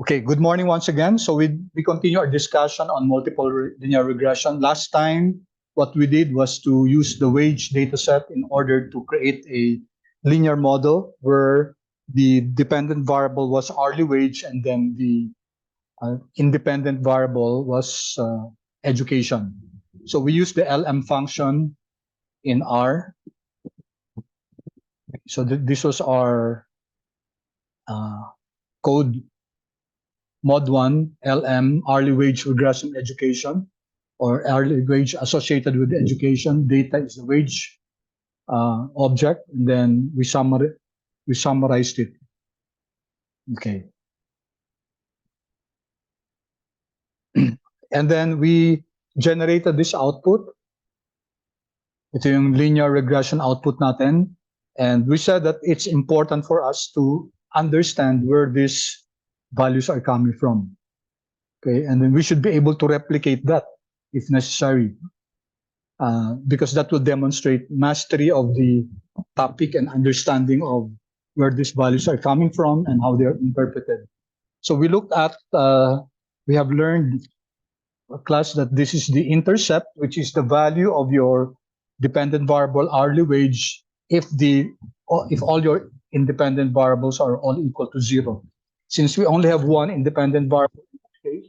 Okay, good morning once again. So we continue our discussion on multiple linear regression. Last time, what we did was to use the wage data set in order to create a linear model where the dependent variable was hourly wage and then the independent variable was education. So we used the LM function in R. So this was our code Mod 1, LM, hourly wage regression education, or hourly wage associated with the education. Data is the wage object, and then we summarized it. Okay. And then we generated this output. Ito yung linear regression output natin. And we said that it's important for us to understand where these values are coming from. Okay, and then we should be able to replicate that if necessary, because that will demonstrate mastery of the topic and understanding of where these values are coming from and how they are interpreted. So we looked at, we have learned a class that this is the intercept, which is the value of your dependent variable hourly wage if all your independent variables are all equal to 0. Since we only have one independent variable in this case,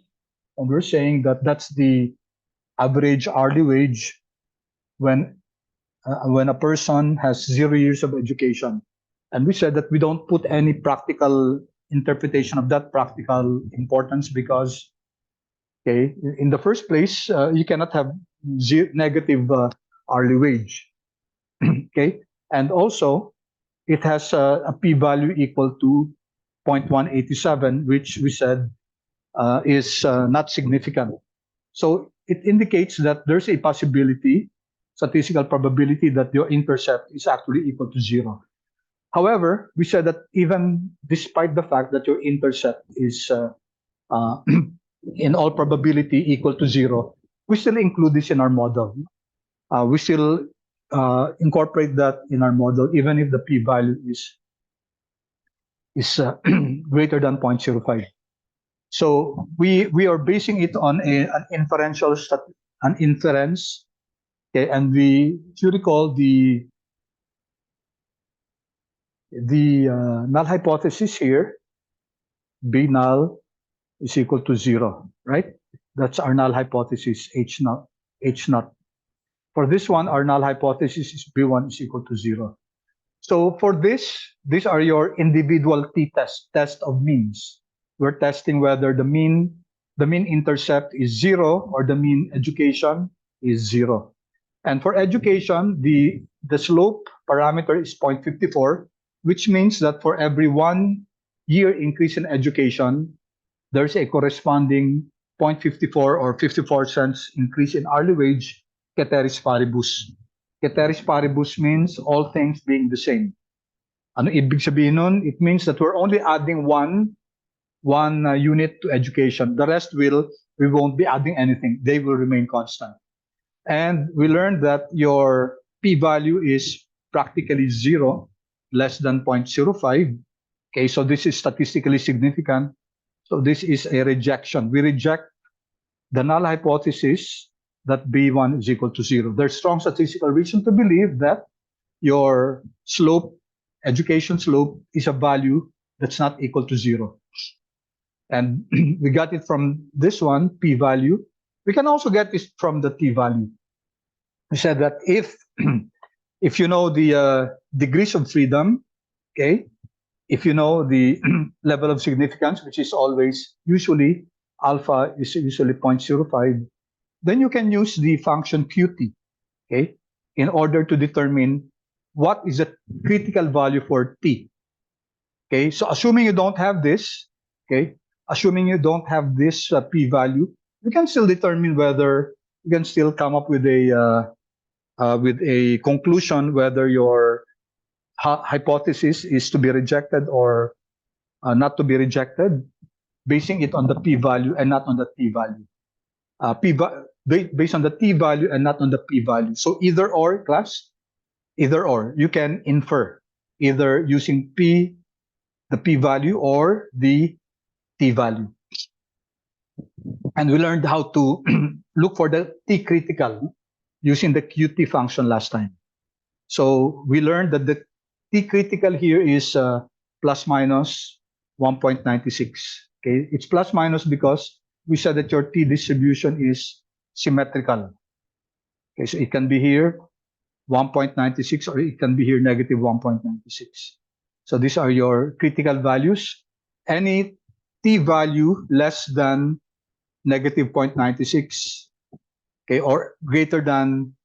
and we're saying that that's the average hourly wage when a person has 0 years of education. And we said that we don't put any practical interpretation of that practical importance because, okay, in the first place, you cannot have negative hourly wage. Okay, and also it has a p-value equal to 0.187, which we said is not significant. So it indicates that there's a possibility, statistical probability, that your intercept is actually equal to 0. However, we said that even despite the fact that your intercept is in all probability equal to 0, we still include this in our model. We still incorporate that in our model, even if the p-value is greater than 0.05. So we are basing it on an inference. Okay, and if you recall, the null hypothesis here, B null is equal to 0, right? That's our null hypothesis, H naught. For this one, our null hypothesis is B1 is equal to 0. So for this, these are your individual test of means. We're testing whether the mean intercept is 0 or the mean education is 0. And for education, the slope parameter is 0.54, which means that for every 1 year increase in education, there's a corresponding 0.54 or 54 cents increase in hourly wage, ceteris paribus. Ceteris paribus means all things being the same. Ano ibig sabihin nun? It means that we're only adding one unit to education. The rest we won't be adding anything. They will remain constant. And we learned that your p-value is practically 0, less than 0.05. Okay, so this is statistically significant. So this is a rejection. We reject the null hypothesis that B1 is equal to 0. There's strong statistical reason to believe that your slope, education slope, is a value that's not equal to 0. And we got it from this one, p-value. We can also get this from the t-value. We said that if you know the degrees of freedom, okay, if you know the level of significance, which is always usually alpha is usually 0.05, then you can use the function qt, okay, in order to determine what is the critical value for t. Okay, so assuming you don't have this, okay, assuming you don't have this p-value, you can still determine whether you can still come up with a conclusion whether your hypothesis is to be rejected or not to be rejected, basing it on the p-value and not on the t-value. Based on the t-value and not on the p-value. So either or, class, either or. You can infer either using the p-value or the T value. And we learned how to look for the T critical using the QT function last time. So we learned that the T critical here is plus minus 1.96. Okay, it's plus minus because we said that your T distribution is symmetrical. Okay, so it can be here 1.96 or it can be here negative 1.96. So these are your critical values. Any T value less than negative 0.96, okay, or greater than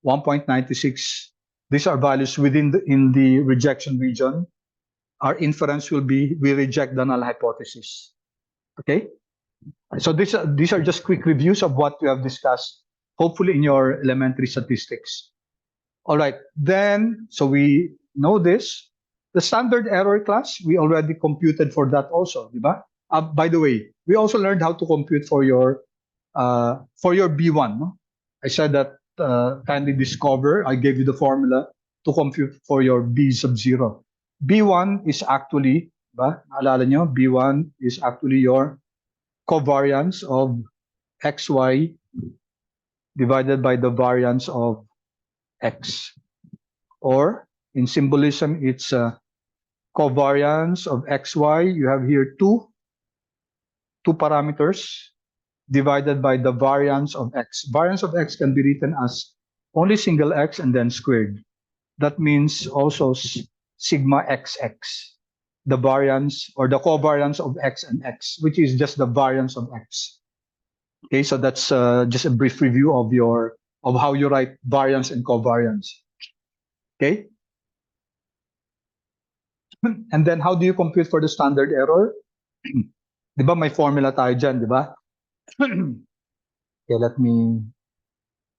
1.96, these are values within in the rejection region. Our inference will be we reject the null hypothesis. Okay, so these are just quick reviews of what we have discussed, hopefully in your elementary statistics. All right, then, so we know this. The standard error class, we already computed for that also, diba? By the way, we also learned how to compute for your B1. No? I said that kindly discover. I gave you the formula to compute for your B sub 0. B1 is actually, diba? Naalala nyo, B1 is actually your covariance of xy divided by the variance of x. Or in symbolism, it's covariance of xy. You have here two parameters divided by the variance of x. Variance of x can be written as only single x and then squared. That means also sigma xx, the variance or the covariance of x and x, which is just the variance of x. Okay, so that's just a brief review of how you write variance and covariance. Okay. And then how do you compute for the standard error? Di ba may formula tayo dyan, di ba? Okay, let me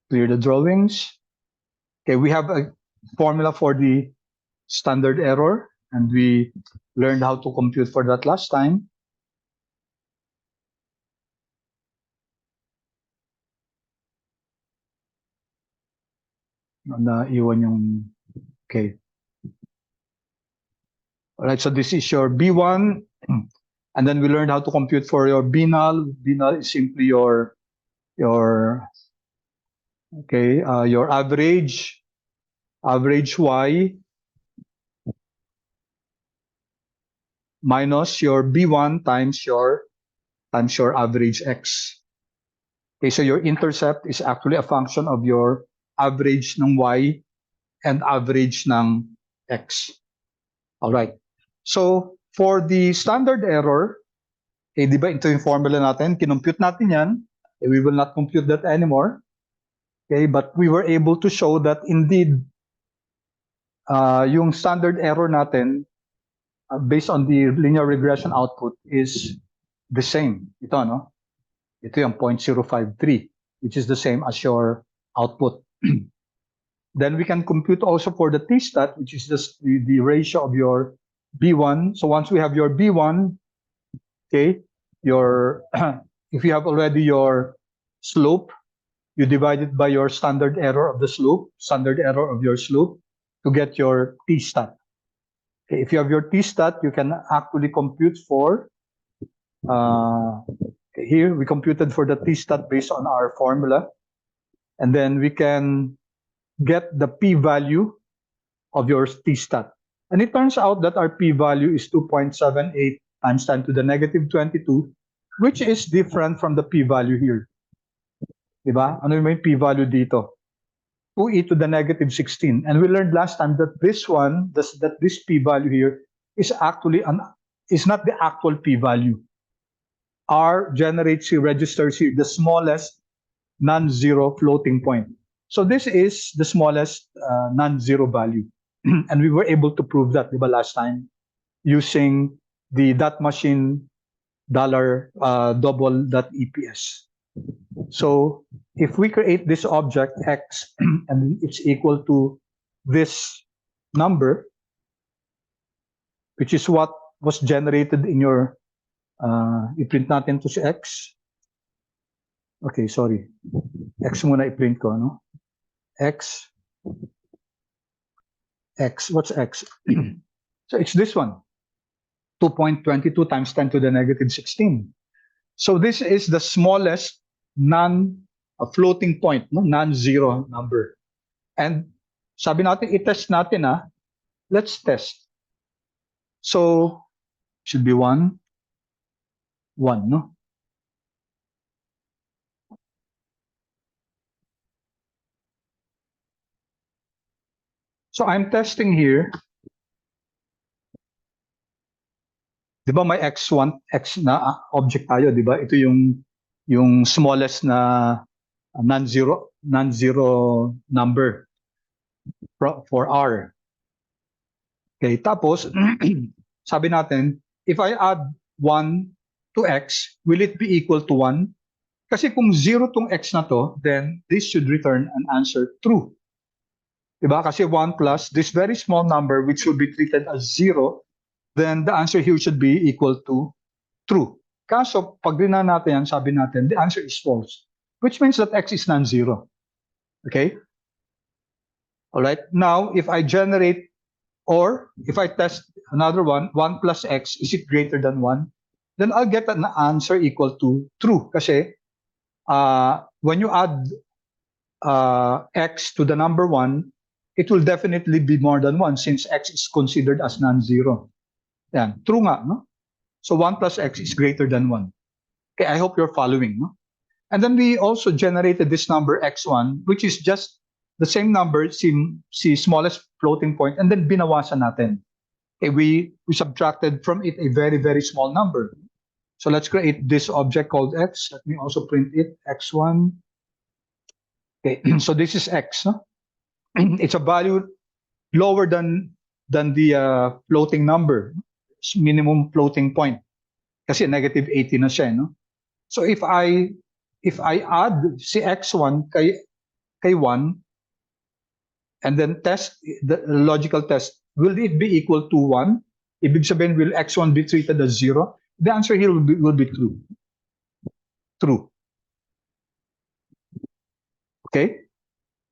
clear the drawings. Okay, we have a formula for the standard error, and we learned how to compute for that last time. Naiwan yung, okay. All right, so this is your B1, and then we learned how to compute for your B null. B null is simply your average y minus your B1 times your average x. Okay, so your intercept is actually a function of your average ng y and average ng x. All right. So for the standard error, eh, di ba ito yung formula natin? Kinompute natin yan. Eh, we will not compute that anymore. Okay, but we were able to show that indeed, yung standard error natin, based on the linear regression output, is the same. Ito, no? Ito yung 0.053, which is the same as your output. Then we can compute also for the t-stat, which is the ratio of your B1. So once we have your B1, okay, if you have already your slope, you divide it by your standard error of the slope, standard error of your slope, to get your t-stat. Okay, if you have your t-stat, you can actually compute for, okay, here we computed for the t-stat based on our formula. And then we can get the p-value of your t-stat. And it turns out that our p-value is 2.78 times 10 to the negative 22, which is different from the p-value here. Diba? Ano yung p-value dito? 2e to the negative 16. And we learned last time that this one, that this p-value here is actually is not the actual p-value. R generates here, registers here, the smallest non-zero floating point. So this is the smallest non-zero value. And we were able to prove that, diba, last time, using the dot machine $double.eps. So if we create this object x and it's equal to this number, which is what was generated in your, i-print natin to si x. Okay, sorry. X muna i-print ko, no? X, what's x? So it's this one. 2.22 times 10 to the negative 16. So this is the smallest floating point, no? Non-zero number. And sabi natin, i-test natin, let's test. So, should be 1, 1, no? So I'm testing here. Di ba may x1, x na object tayo, di ba? Ito yung smallest na non-zero number for R. Okay, tapos sabi natin, if I add 1 to x, will it be equal to 1? Kasi kung 0 tong x na to, then this should return an answer true. Diba? Kasi 1 plus this very small number which should be treated as 0, then the answer here should be equal to true. Kaso, pag rinan natin yan, sabi natin, the answer is false, which means that x is non-zero. Okay? All right. Now, if I generate or if I test another one, 1 plus x, is it greater than 1? Then I'll get an answer equal to true. Kasi when you add x to the number 1, it will definitely be more than 1 since x is considered as non-zero. Yan. True nga, no? So 1 plus x is greater than 1. Okay, I hope you're following, no? And then we also generated this number x1, which is just the same number, si smallest floating point, and then binawasan natin. Okay, we subtracted from it a very, very small number. So let's create this object called x. Let me also print it, x1. Okay, so this is x. No? It's a value lower than the floating number, minimum floating point. Kasi negative 80 na siya, no? So if I add si x1 kay 1 and then test the logical test, will it be equal to 1? Ibig sabihin, will x1 be treated as 0? The answer here will be true. True. Okay?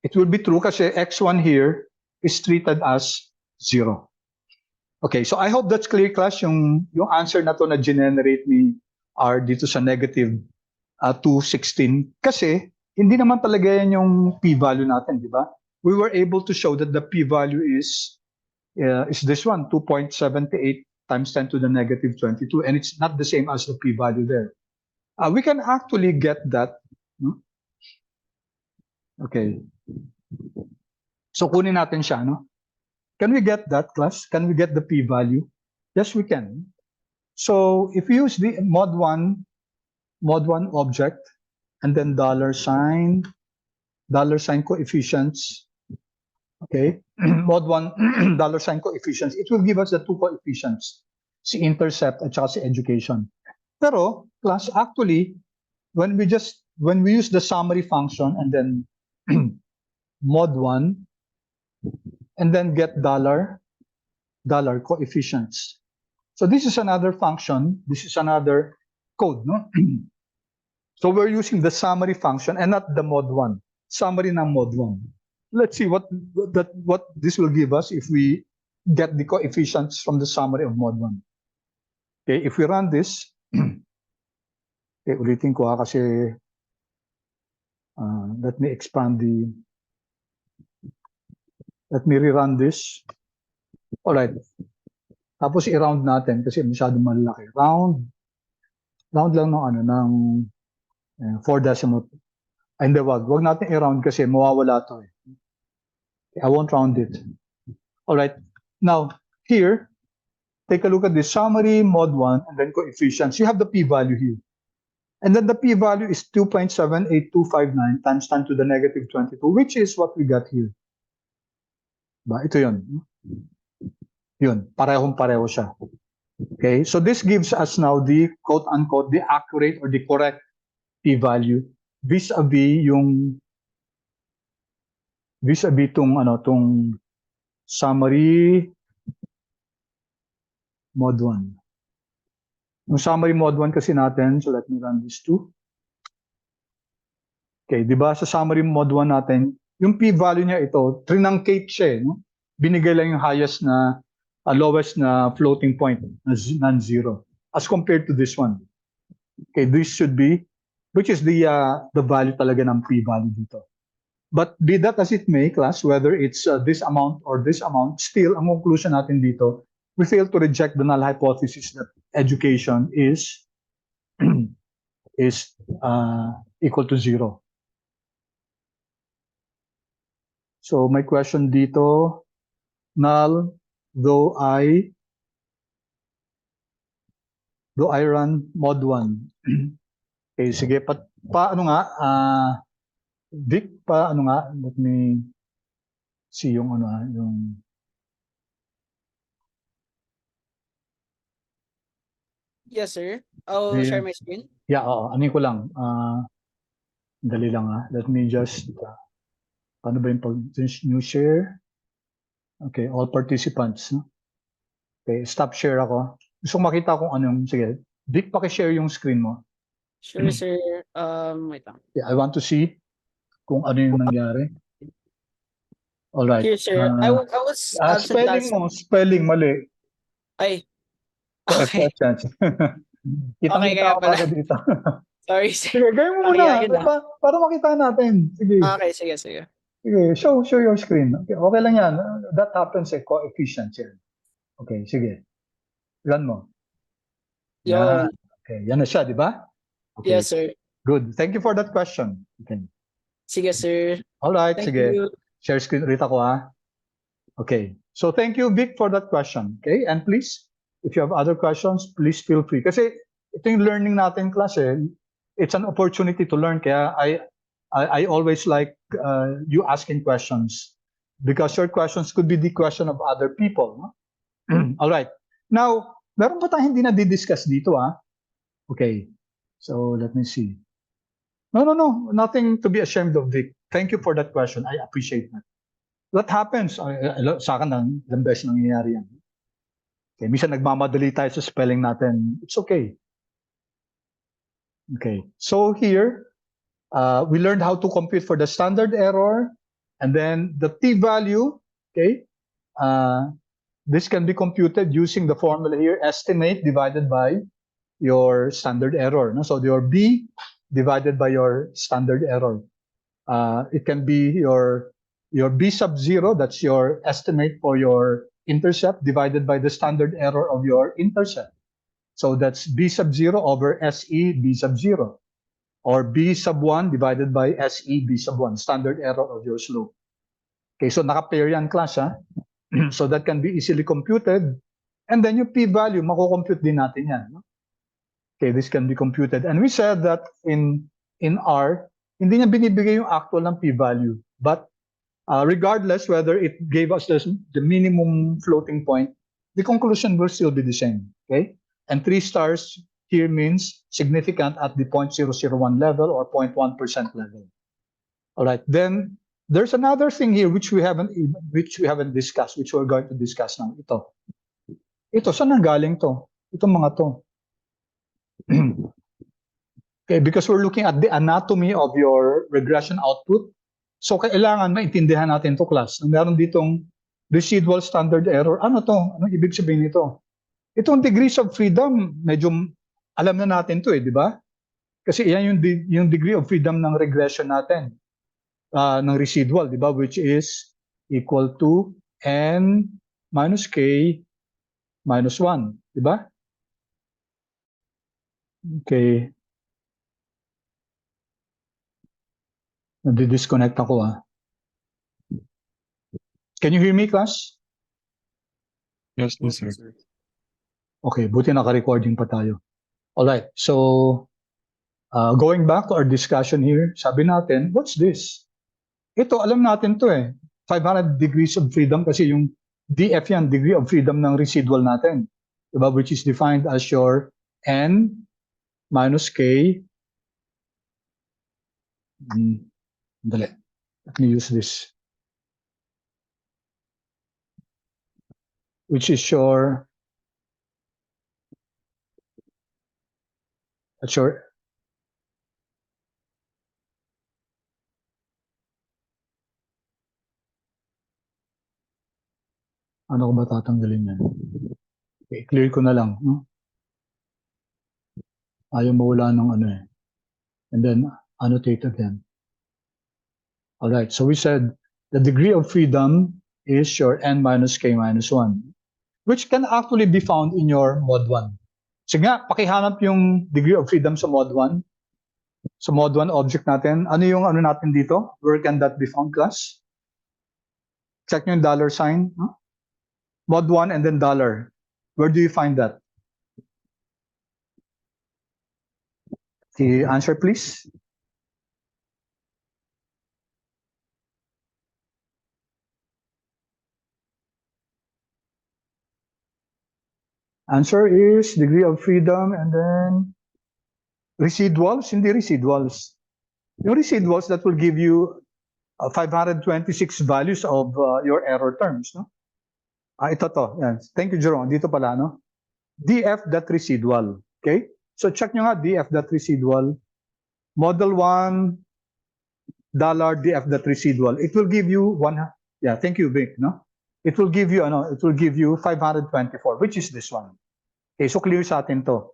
It will be true kasi x1 here is treated as 0. Okay, so I hope that's clear, class, yung answer na to na generate ni R dito sa negative 216. Kasi hindi naman talaga yan yung p-value natin, di ba? We were able to show that the p-value is this one, 2.78 times 10 to the negative 22, and it's not the same as the p-value there. We can actually get that. No? Okay. So kunin natin siya, no? Can we get that, class? Can we get the p-value? Yes, we can. So if we use the mod 1 object and then $sign coefficients, okay, mod 1 $sign coefficients, it will give us the two coefficients, si intercept at saka si education. Pero, class, actually, when we use the summary function and then mod 1 and then get $, coefficients. So this is another function. This is another code, no? So we're using the summary function and not the mod 1. Summary ng mod 1. Let's see what this will give us if we get the coefficients from the summary of mod 1. Okay, if we run this, okay, ulitin ko kasi let me expand let me rerun this. All right. Tapos i-round natin kasi masyadong malaki. Round lang ng 4 decimal. Ay, hindi, wag natin i-round kasi mawawala to eh. I won't round it. All right. Now, here, take a look at this summary, mod 1, and then coefficients. You have the p-value here. And then the p-value is 2.78259 times 10 to the negative 22, which is what we got here. Ba, ito yun. Yun, parehong-pareho siya. Okay, so this gives us now the quote-unquote, the accurate or the correct p-value vis-a-vis tong summary mod 1. Yung summary mod 1 kasi natin, so let me run this too. Okay, di ba sa summary mod 1 natin, yung p-value niya ito, truncated siya, no? Binigay lang yung highest na lowest na floating point na non-zero as compared to this one. Okay, this should be, which is the value talaga ng p-value dito. But be that as it may, class, whether it's this amount or this amount, still, ang conclusion natin dito, we fail to reject the null hypothesis that education is equal to zero. So my question dito, null, though I run mod 1. Okay, sige, ano nga, Vic, ano nga, let me see yung ano, yung Yes, sir. I'll share my screen. Yeah, ano ko lang, dali lang let me just, paano ba yung new share? Okay, all participants. No? Okay, stop share ako. Gusto ko makita kung anong, sige, Vic, paki-share yung screen mo. Sure, sir. Wait lang. Yeah, I want to see kung ano yung nangyari. All right. Here, sir. I was absent spelling mali. Ay. Okay. Kitang-kita ako agad dito. Sorry, sir. Sige, gawin mo muna. Para makita natin. Sige. Okay, sige. Sige, show your screen. Okay lang yan. That happens coefficient yan. Okay, sige. Run mo. Yan. Okay, yan na siya, di ba? Okay. Yes, sir. Good. Thank you for that question. Okay. Sige, sir. All right, Thank sige. you. Share screen ulit ako Okay. So thank you, Vic, for that question. Okay, and please, if you have other questions, please feel free. Kasi ito yung learning natin class it's an opportunity to learn. Kaya I always like you asking questions because your questions could be the question of other people. No? All right. Now, meron pa tayong hindi na di-discuss dito Okay. So let me see. No. Nothing to be ashamed of, Vic. Thank you for that question. I appreciate that. What happens? Sa akin, ilang beses nangyayari yan. Okay, minsan nagmamadali tayo sa spelling natin. It's okay. Okay, so here, we learned how to compute for the standard error, and then the p-value, okay? This can be computed using the formula here, estimate divided by your standard error. No? So your b divided by your standard error. It can be your b sub 0, that's your estimate for your intercept, divided by the standard error of your intercept. So that's b sub 0 over SE b sub 0. Or b sub 1 divided by SE b sub 1, standard error of your slope. Okay, so naka-pair yan class So that can be easily computed. And then yung p-value, mako-compute din natin yan. No? Okay, this can be computed. And we said that in R, hindi niya binibigay yung actual ng p-value. But regardless whether it gave us the minimum floating point, the conclusion will still be the same. Okay? And 3 stars here means significant at the 0.001 level or 0.1% level. All right. Then there's another thing here which we haven't discussed, which we're going to discuss now. Ito, saan nanggaling to? Itong mga to. Okay, because we're looking at the anatomy of your regression output. So kailangan maintindihan natin to class. Meron ditong residual standard error. Ano to? Anong ibig sabihin nito? Itong degrees of freedom, medyo alam na natin to di ba? Kasi yan yung degree of freedom ng regression natin. Ng residual, di ba? Which is equal to n minus k minus 1, di ba? Okay. Nadi-disconnect ako Can you hear me, class? Yes, sir. Okay, buti naka-recording pa tayo. Alright, so going back to our discussion here, sabi natin, what's this? Ito, alam natin to 500 degrees of freedom kasi yung DF yan, degree of freedom ng residual natin. Diba? Which is defined as your n minus k. Dali. Let me use this. Which is your Paano ko ba tatanggalin yan? Okay, clear ko na lang. No? Ayaw mawala ng ano eh. And then annotate again. All right, so we said the degree of freedom is your n minus k minus 1, which can actually be found in your mod 1. Sige nga, pakihanap yung degree of freedom sa mod 1. Sa mod 1 object natin, ano yung ano natin dito? Where can that be found, class? Check nyo yung dollar sign. Huh? Mod 1 and then dollar. Where do you find that? The answer, please. Answer is degree of freedom and then residuals, hindi residuals. Yung residuals that will give you 526 values of your error terms. No? Ito to. Yan. Thank you, Jerome. Dito pala, no? df.residual. Okay? So check nyo nga df.residual. Model 1 $df.residual. It will give you yeah, thank you, Vic, no? It will give you 524, which is this one. Okay, so clear sa atin to.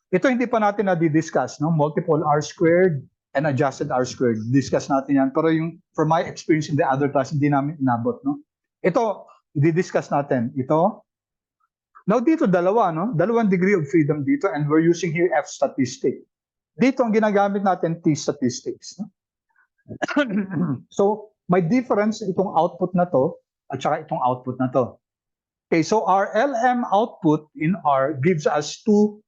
Ito hindi pa natin na-discuss, no? Multiple R squared and adjusted R squared. Discuss natin yan. Pero yung, from my experience in the other class, hindi namin inabot, no? Ito, i-discuss natin. Ito. Now dito, dalawa, no? Dalawang degree of freedom dito and we're using here F statistic. Dito, ang ginagamit natin, T statistics. No? So, may difference itong output na to at saka itong output na to. Okay, so our LM output in R gives us two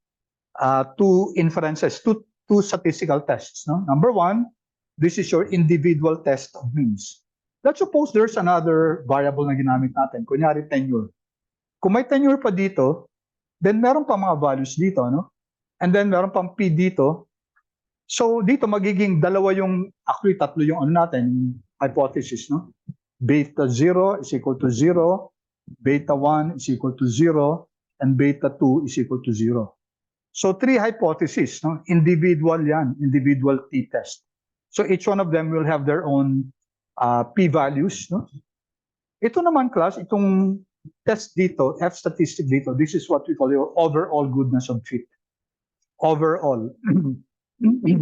inferences, two statistical tests. No? Number one, this is your individual test of means. Let's suppose there's another variable na ginamit natin, kunyari tenure. Kung may tenure pa dito, then meron pa mga values dito, no? And then meron pang P dito. So dito magiging dalawa yung, actually tatlo yung ano natin, hypothesis, no? Beta 0 is equal to 0, beta 1 is equal to 0, and beta 2 is equal to 0. So three hypotheses, no? Individual yan, individual t-test. So each one of them will have their own p-values, no? Ito naman, class, itong test dito, F statistic dito, this is what we call your overall goodness of fit. Overall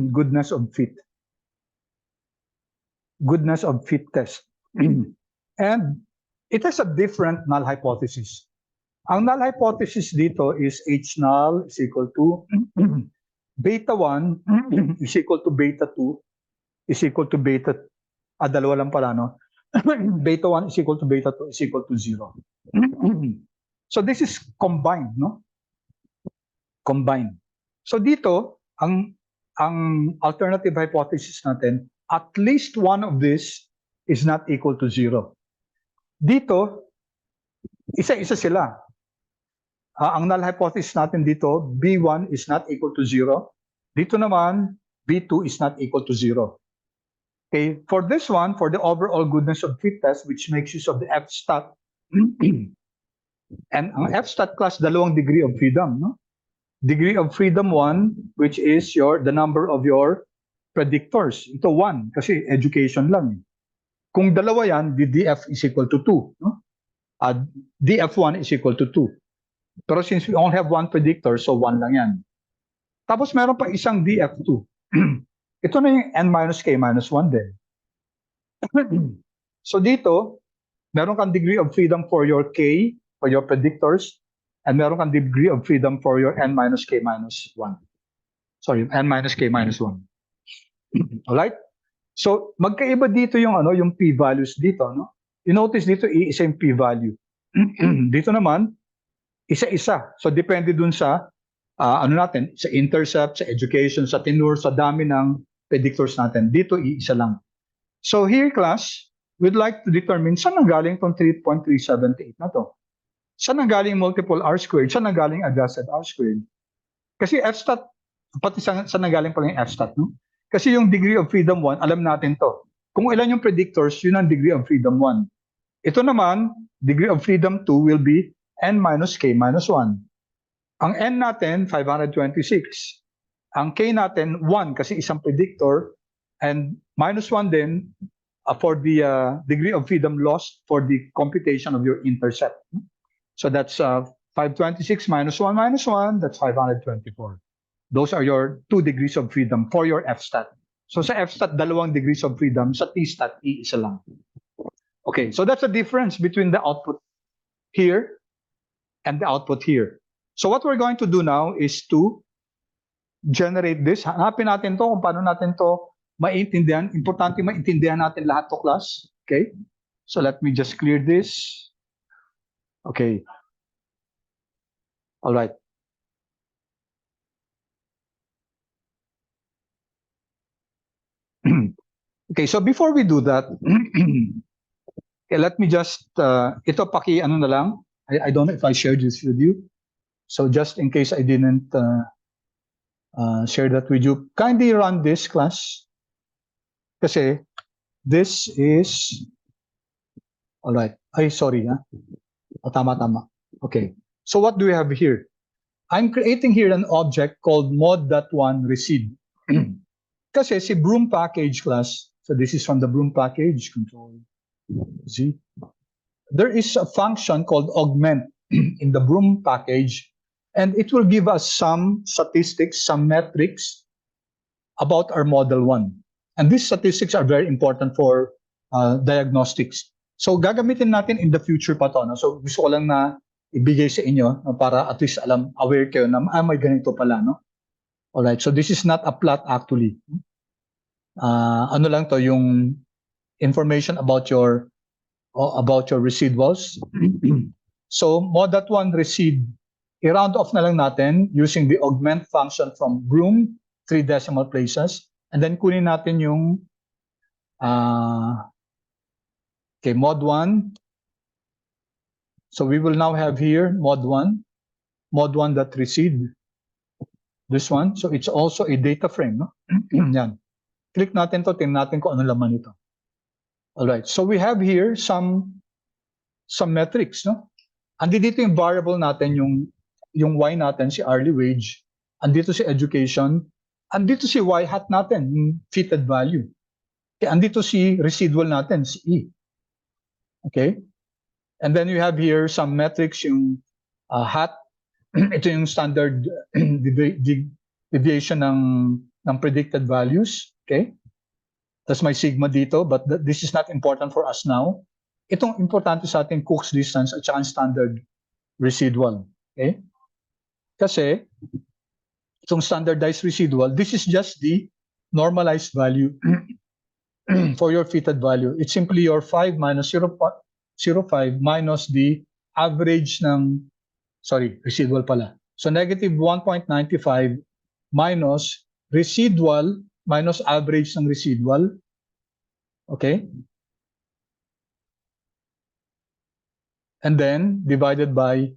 goodness of fit. Goodness of fit test. And it has a different null hypothesis. Ang null hypothesis dito is H null is equal to beta 1 is equal to beta 2 is equal to beta, dalawa lang pala, no? Beta 1 is equal to beta 2 is equal to 0. So this is combined, no? Combined. So dito, ang alternative hypothesis natin, at least one of this is not equal to 0. Dito, isa-isa sila. Ang null hypothesis natin dito, B1 is not equal to 0. Dito naman, B2 is not equal to 0. Okay, for this one, for the overall goodness of fit test, which makes use of the F-stat, and ang F-stat class, dalawang degree of freedom, no? Degree of freedom 1, which is the number of your predictors. Ito 1, kasi education lang. Kung dalawa yan, the DF is equal to 2. No? DF1 is equal to 2. Pero since we only have one predictor, so 1 lang yan. Tapos meron pa isang DF2. Ito na yung n minus k minus 1 din. So dito, meron kang degree of freedom for your k, for your predictors, and meron kang degree of freedom for your n minus k minus 1. Sorry, n minus k minus 1. Alright? So, magkaiba dito yung yung p-values dito, no? You notice dito, iisa yung p-value. Dito naman, isa-isa. So, depende dun sa, natin, sa intercept, sa education, sa tenure, sa dami ng predictors natin. Dito, iisa lang. So, here, class, we'd like to determine saan nanggaling itong 3.378 na to. Saan nanggaling multiple R squared? Saan nanggaling adjusted R squared? Kasi F-stat, pati saan nanggaling pala yung F-stat, no? Kasi yung degree of freedom 1, alam natin to. Kung ilan yung predictors, yun ang degree of freedom 1. Ito naman, degree of freedom 2 will be n minus k minus 1. Ang n natin, 526. Ang k natin, 1 kasi isang predictor. And minus 1 din for the degree of freedom lost for the computation of your intercept. So that's 526 minus 1 minus 1, that's 524. Those are your 2 degrees of freedom for your F-stat. So sa F-stat, 2 degrees of freedom. Sa T-stat, isa lang. Okay, so that's the difference between the output here and the output here. So what we're going to do now is to generate this. Hanapin natin to kung paano natin to maintindihan. Importante maintindihan natin lahat to, class. Okay? So let me just clear this. Okay. All right. Okay, so before we do that, okay, let me just, ito ano na lang. I don't know if I shared this with you. So just in case I didn't share that with you, kindly run this, class. Kasi this is, all right. Ay, sorry. Tama. Okay. So what do we have here? I'm creating here an object called mod.1 receive. Kasi si broom package, class, so this is from the broom package, Control Z. There is a function called augment in the broom package, and it will give us some statistics, some metrics about our model 1. And these statistics are very important for diagnostics. So gagamitin natin in the future pa to. No? So gusto ko lang na ibigay sa inyo no? Para at least aware kayo na may ganito pala. No? Alright, so this is not a plot actually. Ano lang to, yung information about your residuals. So mod.1 receive, i-round off na lang natin using the augment function from broom, 3 decimal places, and then kunin natin yung okay, mod 1. So we will now have here mod 1 that receive this one. So it's also a data frame, no? Yan. Click natin to, tingnan natin kung ano laman ito. All right, so we have here some metrics, no? Andito yung variable natin, yung Y natin, si hourly wage. Andito si education. Andito si Y hat natin, yung fitted value. Okay, andito si residual natin, si E. Okay? And then you have here some metrics, yung hat. Ito yung standard deviation ng predicted values. Okay? That's my sigma dito, but this is not important for us now. Itong importante sa ating Cook's distance at saka standard residual. Okay? Kasi itong standardized residual, this is just the normalized value for your fitted value. It's simply your 5 minus 0.05 minus the average ng, residual pala. So negative 1.95 minus residual minus average ng residual. Okay? And then divided by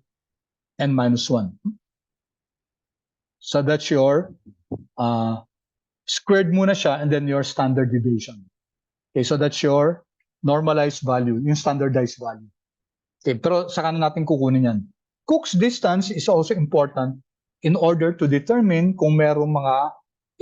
n minus 1. So that's your squared muna siya and then your standard deviation. Okay, so that's your normalized value, yung standardized value. Okay, pero saka na natin kukunin yan. Cook's distance is also important in order to determine kung merong mga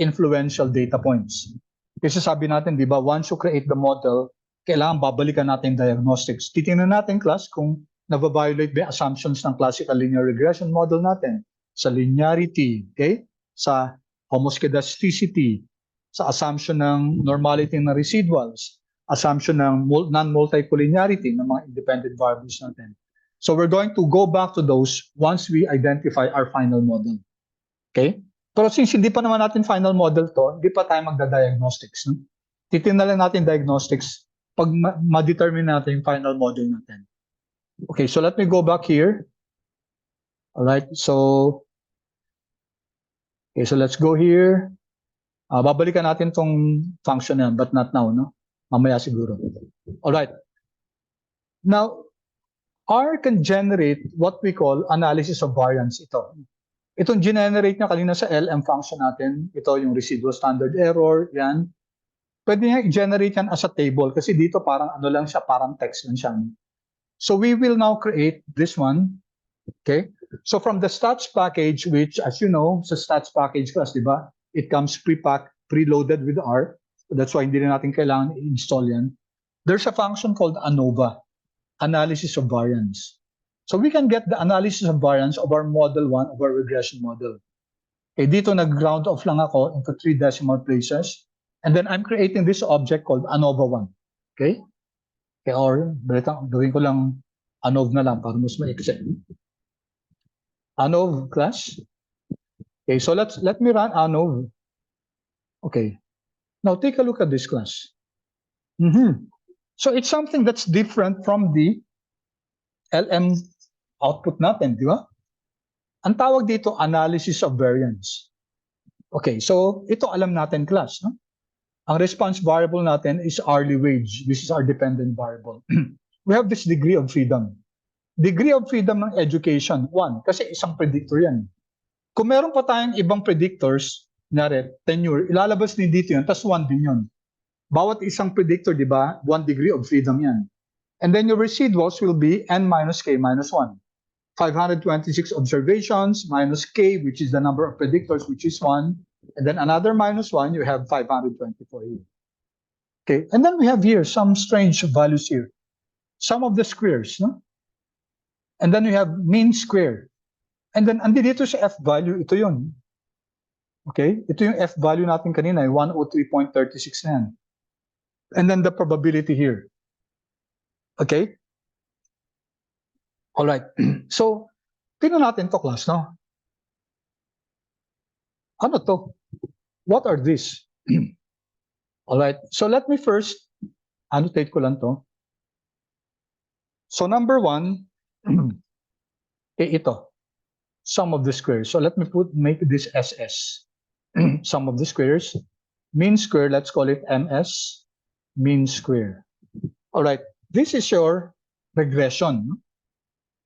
influential data points. Kasi sabi natin, di ba, once you create the model, kailangan babalikan natin diagnostics. Titingnan natin, class, kung nababiolate ba assumptions ng classical linear regression model natin sa linearity, okay? Sa homoscedasticity, sa assumption ng normality ng residuals, assumption ng non-multicollinearity ng mga independent variables natin. So we're going to go back to those once we identify our final model. Okay? Pero since hindi pa naman natin final model to, hindi pa tayo magda-diagnostics. No? Titingnan lang natin diagnostics pag ma-determine natin yung final model natin. Okay, so let me go back here. All right, so let's go here. Babalikan natin tong function yan, but not now, no? Mamaya siguro. All right. Now, R can generate what we call analysis of variance. Itong generate niya kanina sa LM function natin, ito yung residual standard error, yan. Pwede niya i-generate yan as a table kasi dito parang ano lang siya, parang text lang siya. So we will now create this one. Okay? So from the stats package, which as you know, sa stats package class, di ba? It comes pre-packed, preloaded with R. So that's why hindi na natin kailangan i-install yan. There's a function called ANOVA, Analysis of Variance. So we can get the analysis of variance of our model 1 of our regression model. Okay, dito nag-round off lang ako into 3 decimal places. And then I'm creating this object called ANOVA 1. Okay? Okay, or gawin ko lang ANOV na lang para mas ma-excel. ANOV class. Okay, so let me run ANOV. Okay. Now take a look at this class. So it's something that's different from the LM output natin, di ba? Ang tawag dito, analysis of variance. Okay, so ito alam natin class, no? Ang response variable natin is hourly wage. This is our dependent variable. We have this degree of freedom. Degree of freedom ng education, 1, kasi isang predictor yan. Kung meron pa tayong ibang predictors, nare, tenure, ilalabas din dito yun, tas 1 din yun. Bawat isang predictor, di ba, 1 degree of freedom yan. And then your residuals will be n minus k minus 1. 526 observations minus k, which is the number of predictors, which is 1. And then another minus 1, you have 524 here. Okay, and then we have here some strange values here. Some of the squares, no? And then we have mean square. And then andi dito sa f value, ito yun. Okay, ito yung f value natin kanina, 103.36 na yan. And then the probability here. Okay? All right. So, tingnan natin to class, no? Ano to? What are these? All right. So, let me first annotate ko lang to. So, number 1, ito. Sum of the squares. So, let me make this SS. Sum of the squares. Mean square, let's call it MS. Mean square. All right. This is your regression.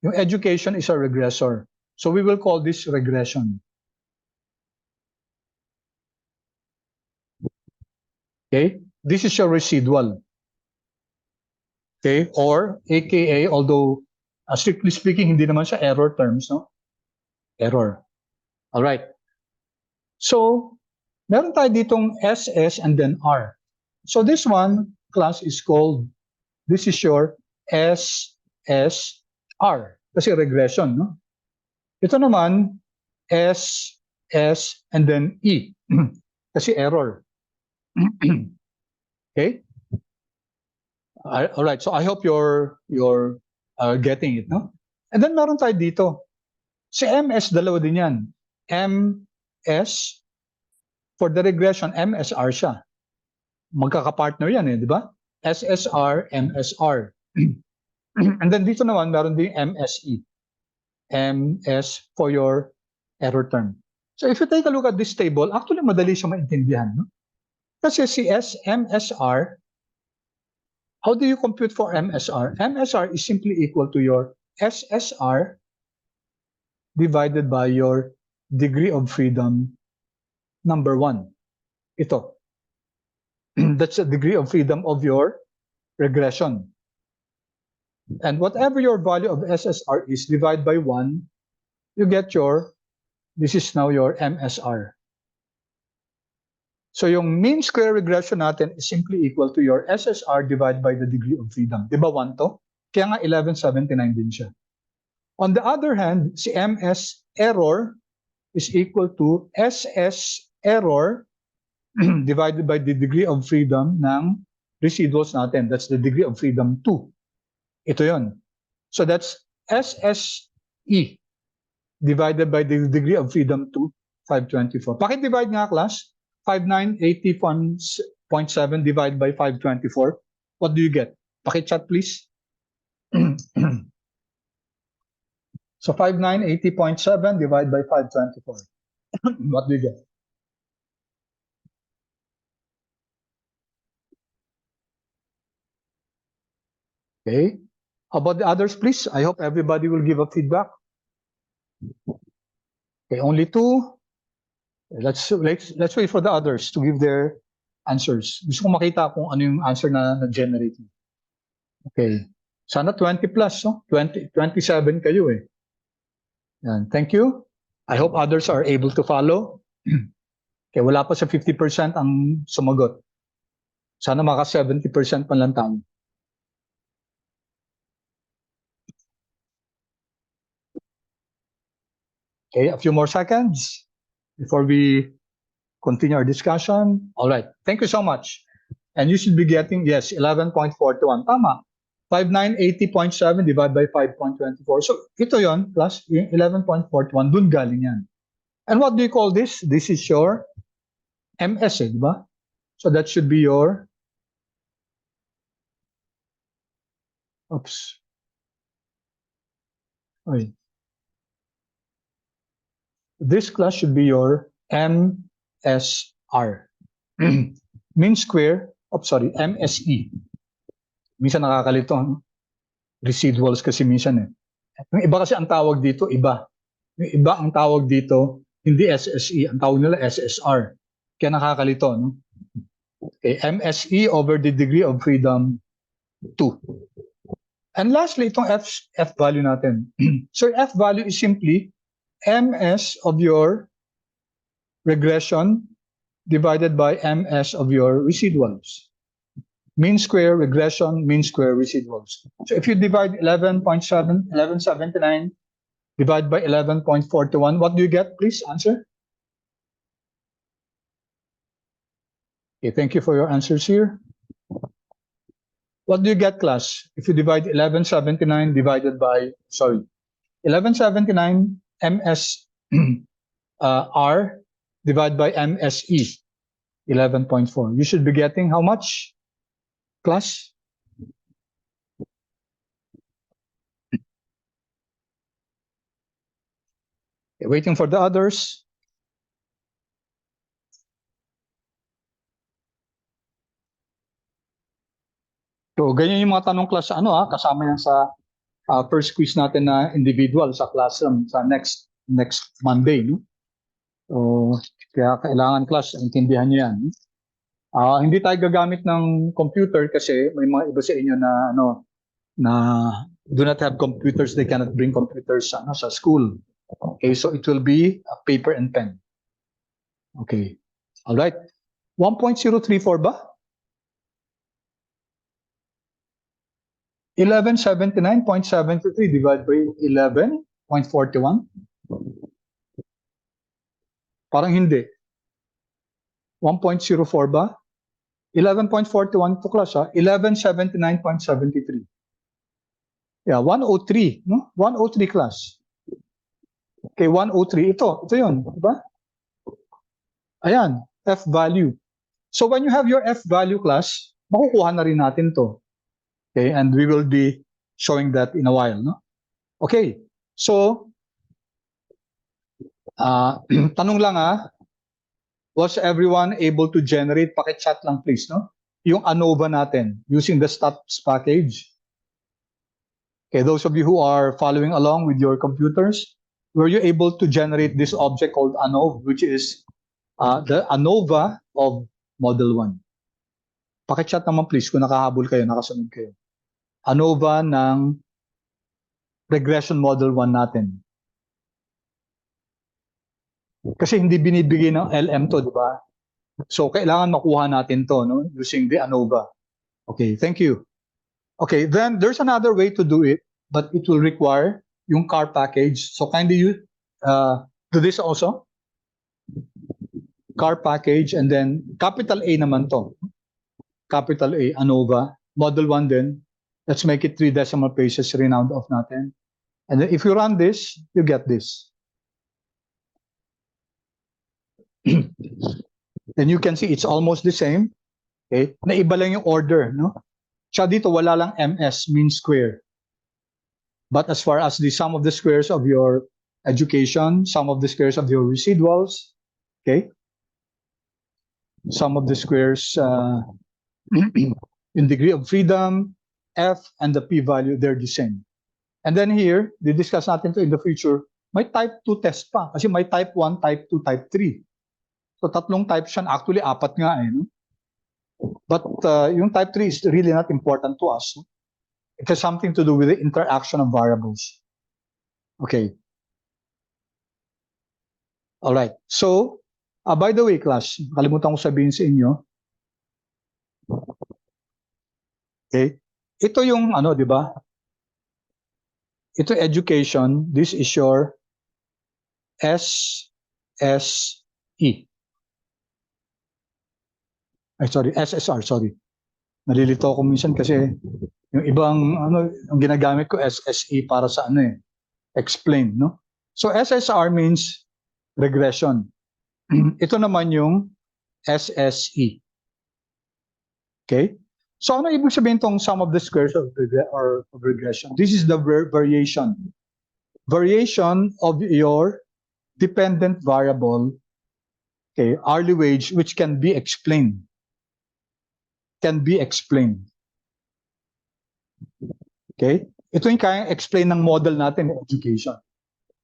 Yung education is a regressor. So we will call this regression. Okay? This is your residual. Okay? Or AKA, although strictly speaking, hindi naman siya error terms, no? Error. All right. So, meron tayo ditong SS and then R. So this one class is called, this is your SSR. Kasi regression, no? Ito naman, S, S, and then E. Kasi error. Okay? All right. So I hope you're getting it, no? And then meron tayo dito. Si MS, dalawa din yan. MS, for the regression, MSR siya. Magkakapartner yan di ba? SSR, MSR. And then dito naman, meron din MSE. MS for your error term. So if you take a look at this table, actually madali siya maintindihan, no? Kasi si MSR, how do you compute for MSR? MSR is simply equal to your SSR divided by your degree of freedom number 1. Ito. That's the degree of freedom of your regression. And whatever your value of SSR is, divide by 1, you get your, this is now your MSR. So yung mean square regression natin is simply equal to your SSR divided by the degree of freedom. Di ba 1 to? Kaya nga 1179 din siya. On the other hand, si MS error is equal to SS error divided by the degree of freedom ng residuals natin. That's the degree of freedom 2. Ito yon. So that's SSE divided by the degree of freedom 2, 524. Pakidivide nga class. 5980.7 divided by 524. What do you get? Pakichat please. So 5980.7 divided by 524. What do you get? Okay. How about the others, please? I hope everybody will give a feedback. Okay, only 2. Let's wait for the others to give their answers. Gusto ko makita kung ano yung answer na generate. Okay. Sana 20 plus, no? 27 kayo eh. Yan. Thank you. I hope others are able to follow. Okay, wala pa sa 50% ang sumagot. Sana maka 70% pa lang tayo. Okay, a few more seconds before we continue our discussion. All right, thank you so much. And you should be getting, yes, 11.41. Tama. 5980.7 divided by 5.24. So ito yon plus 11.41. Dun galing yan. And what do you call this? This is your MS, di ba? So that should be your, oops. Okay. This class should be your MSR. Mean square, MSE. Minsan nakakalito, no? Residuals kasi minsan eh. Yung iba kasi ang tawag dito, iba. Yung iba ang tawag dito, hindi SSE, ang tawag nila SSR. Kaya nakakalito, no? Okay, MSE over the degree of freedom 2. And lastly, itong F value natin. So F value is simply MS of your regression divided by MS of your residuals. Mean square regression, mean square residuals. So if you divide 11.79 divided by 11.41, what do you get? Please answer. Okay, thank you for your answers here. What do you get, class? If you divide 1179 divided by, 1179 MS R divided by MSE, 11.4. You should be getting how much, class? Okay, waiting for the others. So, ganyan yung mga tanong, class, kasama yan sa first quiz natin na individual sa classroom sa next Monday, no? So, kaya kailangan, class, intindihan niyo yan. Hindi tayo gagamit ng computer kasi may mga iba sa inyo na na do not have computers, they cannot bring computers sa school. Okay, so it will be a paper and pen. Okay. All right. 1.034 ba? 1179.73 divided by 11.41. Parang hindi. 1.04 ba? 11.41 to, class, 1179.73. Yeah, 103, no? 103, class. Okay, 103. Ito yun, di ba? Ayan, F value. So when you have your F value, class, makukuha na rin natin to. Okay, and we will be showing that in a while, no? Okay, so tanong lang, was everyone able to generate? Paki-chat lang, please, no? Yung ANOVA natin using the stats package. Okay, those of you who are following along with your computers, were you able to generate this object called ANOVA, which is the ANOVA of Model 1? Paki-chat naman, please, kung nakahabol kayo, nakasunod kayo. ANOVA ng regression model 1 natin. Kasi hindi binibigay ng LM to, di ba? So, kailangan makuha natin to, no? Using the ANOVA. Okay, thank you. Okay, then there's another way to do it, but it will require yung car package. So, kindly you do this also. Car package, and then capital A naman to. Capital A, ANOVA. Model 1 din. Let's make it 3 decimal places, renound off natin. And then if you run this, you get this. Then you can see it's almost the same. Okay? Naiba lang yung order, no? Siya dito wala lang MS, mean square. But as far as the sum of the squares of your education, sum of the squares of your residuals, okay? Sum of the squares in degree of freedom, F, and the p-value, they're the same. And then here, discuss natin to in the future, may type 2 test pa. Kasi may type 1, type 2, type 3. So tatlong types yan. Actually, 4 nga eh. No? But yung type 3 is really not important to us. No? It has something to do with the interaction of variables. Okay. All right. So, by the way, class, kalimutan ko sabihin sa inyo. Okay. Ito yung di ba? Ito education. This is your SSE. Ay, sorry, SSR, sorry. Nalilito ako minsan kasi yung ibang yung ginagamit ko SSE para sa explain, no? So SSR means regression. Ito naman yung SSE. Okay? So ano ibig sabihin tong sum of the squares of regression? This is the variation. Variation of your dependent variable, okay, hourly wage, which can be explained. Can be explained. Okay? Ito yung kaya explain ng model natin in education.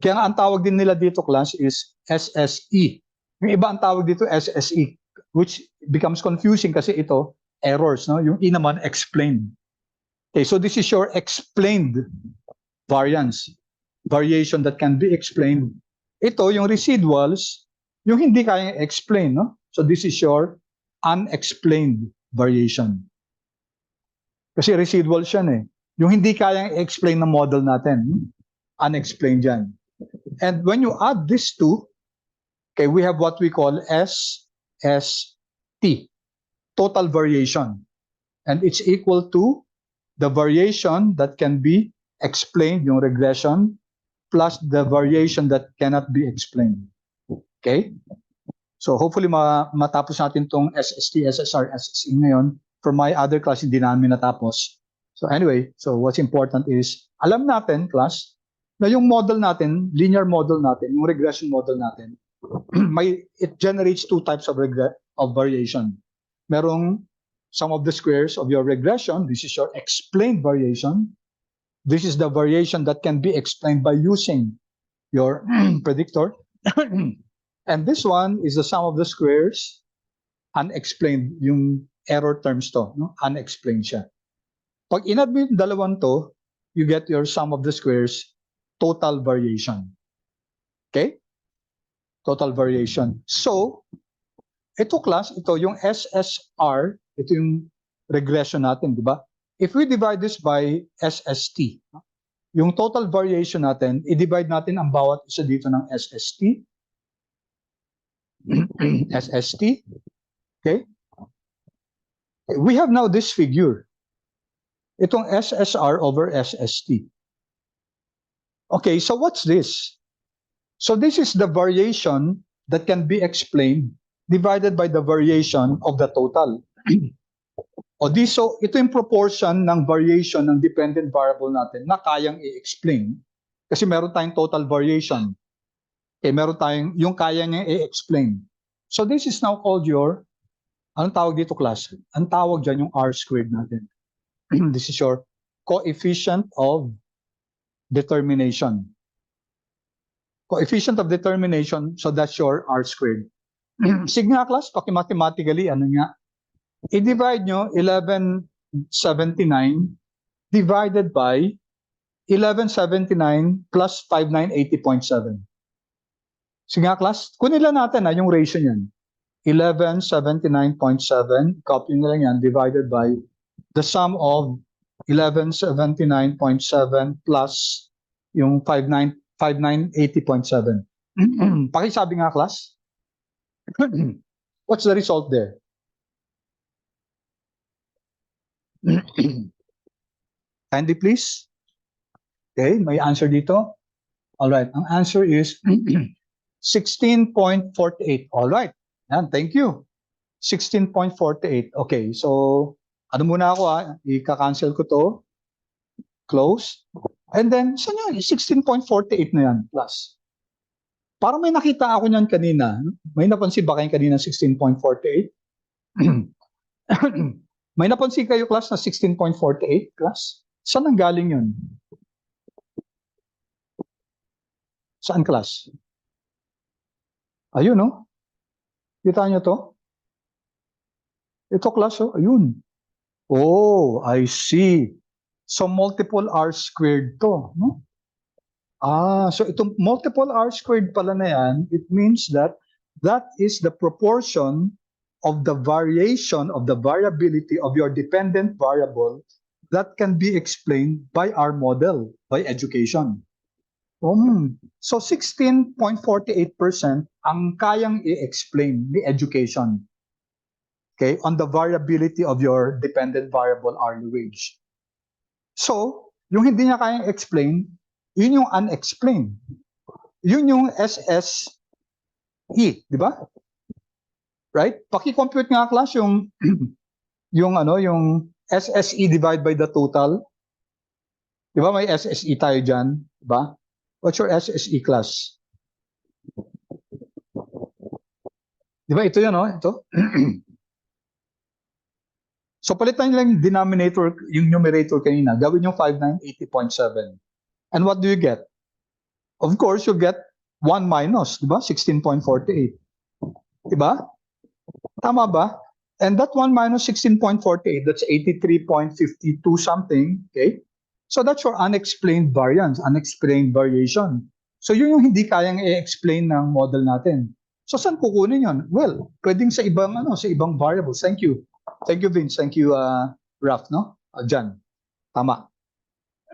Kaya nga ang tawag din nila dito, class, is SSE. Yung iba ang tawag dito SSE, which becomes confusing kasi ito, errors, no? Yung E naman, explained. Okay, so this is your explained variance, variation that can be explained. Ito, yung residuals, yung hindi kaya explain, no? So this is your unexplained variation. Kasi residuals yan eh. Yung hindi kaya explain ng model natin, unexplained yan. And when you add these two, okay, we have what we call SST, total variation. And it's equal to the variation that can be explained, yung regression, plus the variation that cannot be explained. Okay? So hopefully matapos natin tong SST, SSR, SSE ngayon. For my other class, hindi namin natapos. So anyway, so what's important is, alam natin, class, na yung model natin, linear model natin, yung regression model natin, it generates two types of variation. Merong sum of the squares of your regression. This is your explained variation. This is the variation that can be explained by using your predictor. And this one is the sum of the squares, unexplained, yung error terms to, no? Unexplained siya. Pag in-add mo yung dalawang to, you get your sum of the squares, total variation. Okay? Total variation. So, ito class, ito yung SSR, ito yung regression natin, di ba? If we divide this by SST, yung total variation natin, i-divide natin ang bawat isa dito ng SST. SST. Okay? We have now this figure. Itong SSR over SST. Okay, so what's this? So this is the variation that can be explained divided by the variation of the total. So ito yung proportion ng variation ng dependent variable natin na kayang i-explain. Kasi meron tayong total variation. Okay, meron tayong yung kaya niya i-explain. So this is now called your, anong tawag dito, class? Ang tawag dyan yung R squared natin. This is your coefficient of determination. Coefficient of determination, so that's your R squared. Sige nga, class, mathematically, ano nga? I-divide nyo 1179 divided by 1179 plus 5980.7. Sige nga, class, kunin lang natin yung ratio niyan. 1179.7, copy nyo lang yan, divided by the sum of 1179.7 plus yung 5980.7. Pakisabi nga, class. What's the result there? Kindly, please. Okay, may answer dito. All right, ang answer is 16.48. All right, yan, thank you. 16.48. Okay, so ano muna ako i-cancel ko to. Close. And then, saan yan? 16.48 na yan, plus. Parang may nakita ako niyan kanina. May napansin ba kayo kanina 16.48? May napansin kayo, class, na 16.48, class? Saan ang galing yun? Saan, class? Ayun, no? Kita nyo to? Ito, class, oh. Ayun. Oh, I see. So, multiple R squared to, no? So itong multiple R squared pala na yan, it means that that is the proportion of the variation of the variability of your dependent variable that can be explained by our model, by education. So 16.48% ang kayang i-explain ni education, okay, on the variability of your dependent variable hourly wage. So, yung hindi niya kayang explain, yun yung unexplained. Yun yung SSE, di ba? Right? Paki-compute nga class yung yung SSE divided by the total. Di ba may SSE tayo diyan, di ba? What's your SSE class? Di ba ito yan, no? Ito. So palitan lang yung denominator, yung numerator kanina, gawin yung 5980.7. And what do you get? Of course, you get 1 minus, di ba? 16.48. Di ba? Tama ba? And that 1 minus 16.48, that's 83.52 something, okay? So that's your unexplained variance, unexplained variation. So yun yung hindi kayang i-explain ng model natin. So saan kukunin yun? Well, pwedeng sa ibang sa ibang variables. Thank you. Thank you, Vince. Thank you, Raf, no? Jan. Tama.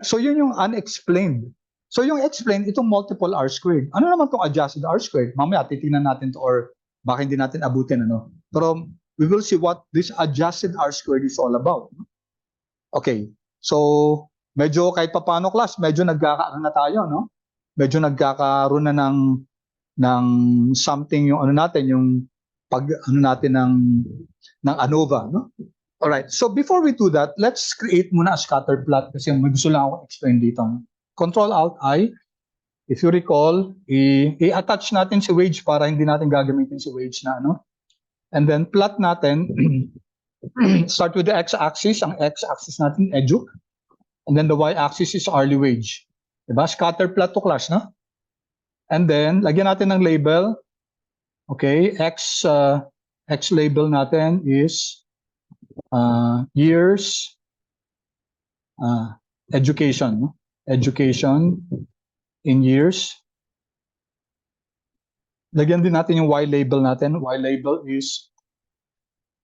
So yun yung unexplained. So yung explained, itong multiple R squared. Ano naman itong adjusted R squared? Mamaya titingnan natin to or baka hindi natin abutin, Pero we will see what this adjusted R squared is all about. Okay. So medyo kahit papaano class, medyo nagkakaroon na tayo, no? Medyo nagkakaroon na ng something yung natin, yung pag natin ng ANOVA, no? All right. So before we do that, let's create muna a scatter plot kasi may gusto lang ako explain dito. Control Alt I. If you recall, i-attach natin si wage para hindi natin gagamitin si wage na And then plot natin start with the x-axis. Ang x-axis natin edu. And then the y-axis is hourly wage. Diba? Scatter plot to class, no? And then lagyan natin ng label. Okay, x label natin is years education, no? Education in years. Lagyan din natin yung y label natin. Y label is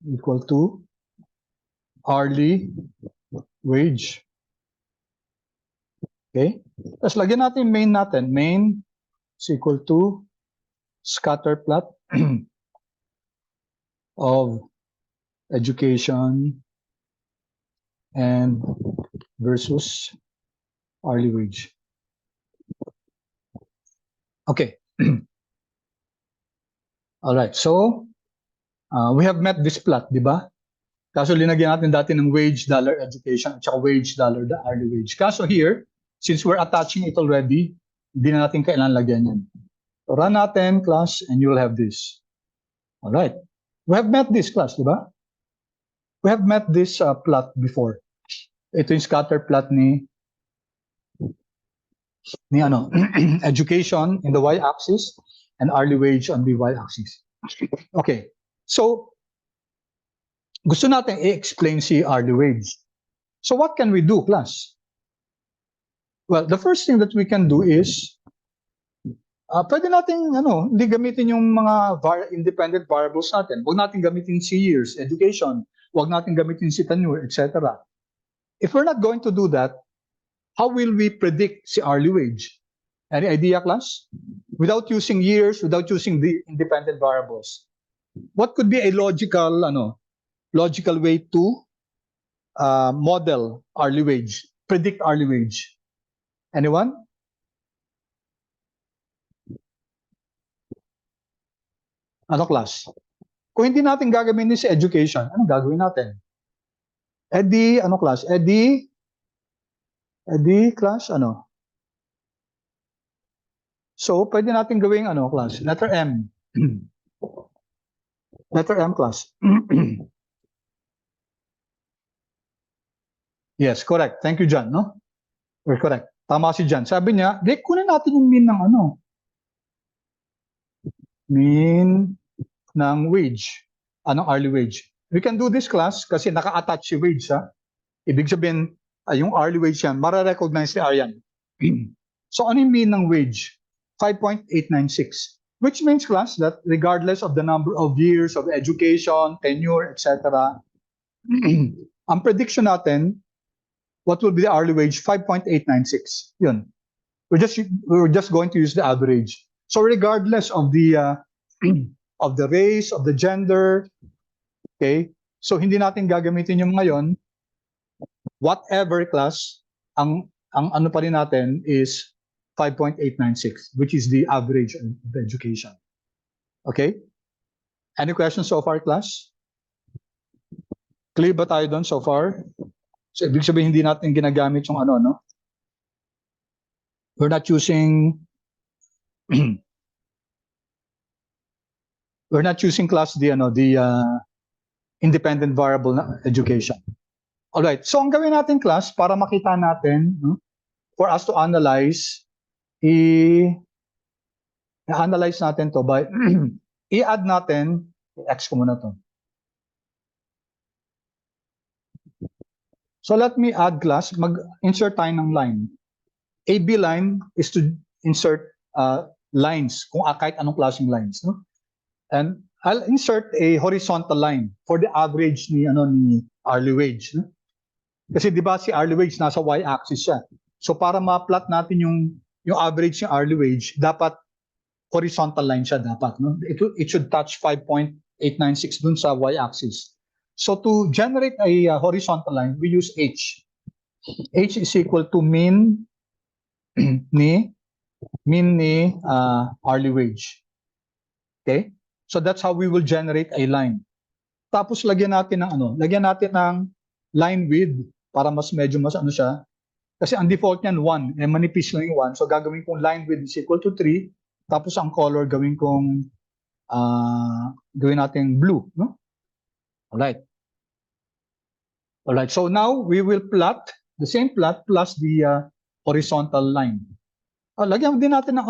equal to hourly wage. Okay? Tapos lagyan natin main natin. Main is equal to scatter plot of education and versus hourly wage. Okay. All right. So we have met this plot, di ba? Kaso linagyan natin dati ng wage dollar education at saka wage dollar the hourly wage. Kaso here, since we're attaching it already, hindi na natin kailangan lagyan yan. So run natin class and you will have this. All right. We have met this class, di ba? We have met this plot before. Ito yung scatter plot ni education in the y-axis and hourly wage on the y-axis. Okay. So gusto natin i-explain si hourly wage. So what can we do, class? Well, the first thing that we can do is pwede natin hindi gamitin yung mga independent variables natin. Huwag natin gamitin si years, education. Huwag natin gamitin si tenure, etc. If we're not going to do that, how will we predict si hourly wage? Any idea, class? Without using years, without using the independent variables. What could be a logical way to model hourly wage, predict hourly wage? Anyone? Ano, class? Kung hindi natin gagamitin si education, anong gagawin natin? Class? Class, So, pwede natin gawing class? Letter M. Letter M, class. Yes, correct. Thank you, John, no? We're correct. Tama si John. Sabi niya, kunin natin yung mean ng mean ng wage. Hourly wage. We can do this, class, kasi naka-attach si wage, ha? Ibig sabihin, yung hourly wage yan, mara-recognize ni Aryan. So, ano yung mean ng wage? 5.896. Which means, class, that regardless of the number of years of education, tenure, etc., ang prediction natin, what will be the hourly wage? 5.896. Yun. we're just going to use the average. So regardless of the of the race, of the gender, okay? So hindi natin gagamitin yung ngayon. Whatever class, ang ano pa rin natin is 5.896, which is the average of the education. Okay? Any questions so far, class? Clear ba tayo doon so far? So, ibig sabihin, hindi natin ginagamit yung ano, no? We're not using we're not using class the independent variable na education. All right. So, ang gawin natin, class, para makita natin, no? For us to analyze, i-analyze natin to by i-add natin, i-X ko muna to. So let me add, class, mag-insert tayo ng line. AB line is to insert lines, kung kahit anong klaseng lines. No? And I'll insert a horizontal line for the average ni hourly wage. No? Kasi di ba si hourly wage nasa y-axis siya. So para ma-plot natin yung average ng hourly wage, dapat horizontal line siya dapat. No? It should touch 5.896 dun sa y-axis. So to generate a horizontal line, we use H. H is equal to mean ni hourly wage. Okay? So that's how we will generate a line. Tapos lagyan natin ng line width para mas ano siya. Kasi ang default niyan 1, manipis lang yung 1. So gagawin kong line width is equal to 3. Tapos ang color gawin natin blue, no? All right. So now we will plot the same plot plus the horizontal line. Lagyan din natin ng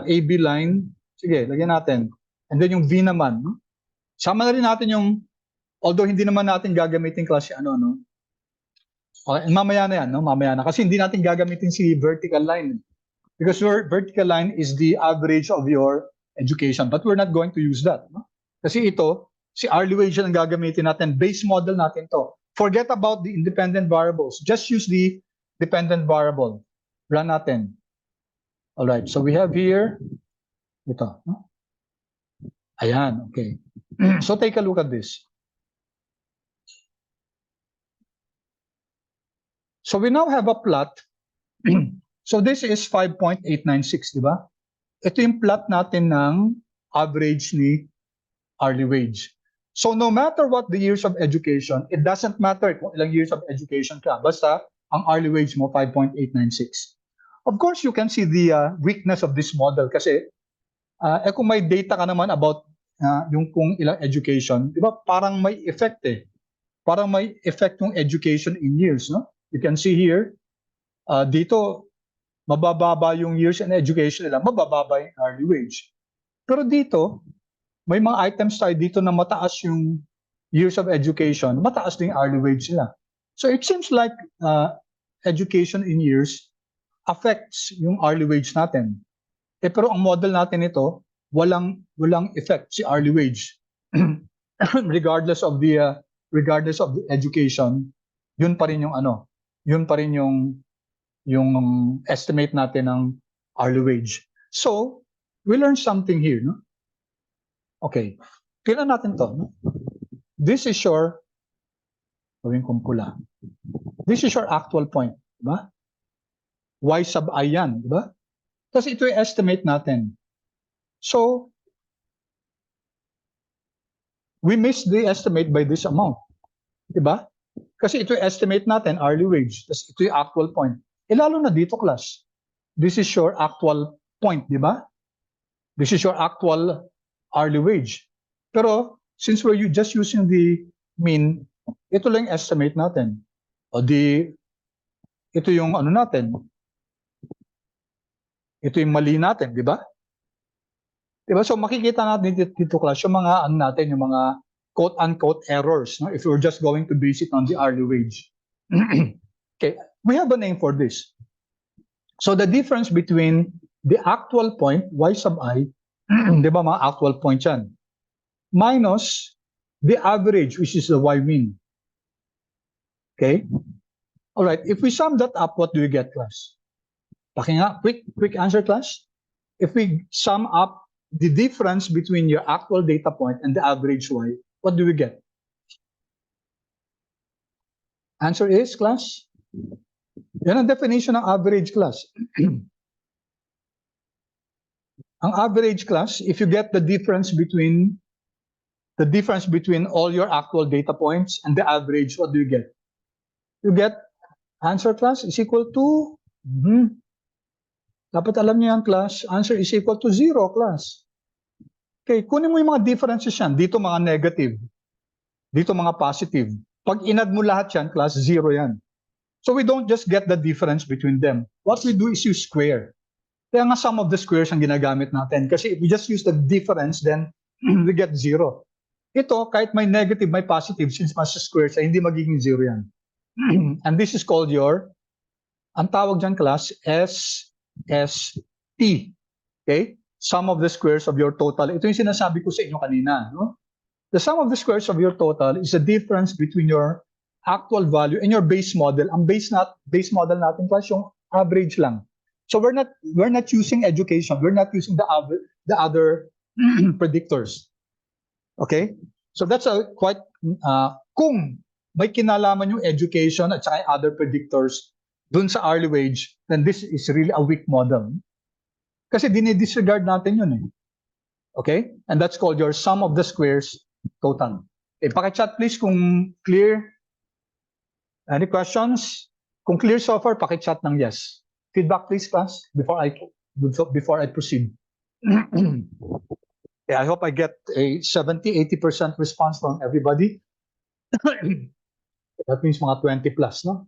AB line. Sige, lagyan natin. And then yung V naman. No? Sama na rin natin although hindi naman natin gagamitin klase mamaya na yan, no? Mamaya na. Kasi hindi natin gagamitin si vertical line. Because your vertical line is the average of your education. But we're not going to use that. No? Kasi ito, si hourly wage ang gagamitin natin. Base model natin to. Forget about the independent variables. Just use the dependent variable. Run natin. All right. So we have here, ito. No? Ayan. Okay. So take a look at this. So we now have a plot. So this is 5.896, di ba? Ito yung plot natin ng average ni hourly wage. So no matter what the years of education, it doesn't matter kung ilang years of education ka. Basta ang hourly wage mo 5.896. Of course, you can see the weakness of this model kasi kung may data ka naman about yung kung ilang education, di ba? Parang may effect eh. Parang may effect yung education in years, no? You can see here, dito mabababa yung years in education nila, mabababa yung hourly wage. Pero dito, may mga items tayo dito na mataas yung years of education, mataas din yung hourly wage nila. So it seems like education in years affects yung hourly wage natin. Pero ang model natin ito, walang effect si hourly wage. regardless of the education, yun pa rin yung estimate natin ng hourly wage. So, we learned something here, no? Okay. Kailan natin to, no? This is your, gawin kong pula. This is your actual point, di ba? Y sub I yan, di ba? Kasi ito yung estimate natin. So, we missed the estimate by this amount, di ba? Kasi ito yung estimate natin, hourly wage. Tapos ito yung actual point. Lalo na dito, class. This is your actual point, di ba? This is your actual hourly wage. Pero, since we're just using the mean, ito lang yung estimate natin. Ito yung natin. Ito yung mali natin, di ba? Di ba? So, makikita natin dito, class, yung mga yung mga quote-unquote errors, no? If we're just going to base it on the hourly wage. Okay, we have a name for this. So the difference between the actual point, y sub I, di ba mga actual point yan, minus the average, which is the y mean. Okay? All right, if we sum that up, what do we get, class? Pakinga, quick answer, class. If we sum up the difference between your actual data point and the average Y, what do we get? Answer is, class? Yan ang definition ng average, class. Ang average, class, if you get the difference between all your actual data points and the average, what do you get? You get answer, class, is equal to, dapat alam niyo yan, class, answer is equal to 0, class. Okay, kunin mo yung mga differences yan. Dito mga negative. Dito mga positive. Pag inad mo lahat yan, class, 0 yan. So we don't just get the difference between them. What we do is use square. Kaya nga sum of the squares ang ginagamit natin. Kasi if we just use the difference, then we get 0. Ito, kahit may negative, may positive, since mas squares, ay hindi magiging 0 yan. And this is called your, ang tawag dyan, class, SST. Okay? Sum of the squares of your total. Ito yung sinasabi ko sa inyo kanina. No? The sum of the squares of your total is the difference between your actual value and your base model. Ang base model natin, class, yung average lang. So we're not using education. We're not using the other predictors. Okay? So that's quite kung may kinalaman yung education at saka other predictors dun sa hourly wage, then this is really a weak model. Kasi dinidisregard natin yun eh. Okay? And that's called your sum of the squares total. Okay, paki-chat please kung clear. Any questions? Kung clear so far, paki-chat ng yes. Feedback please, class, before I proceed. Yeah, I hope I get a 70-80% response from everybody. That means mga 20 plus, no?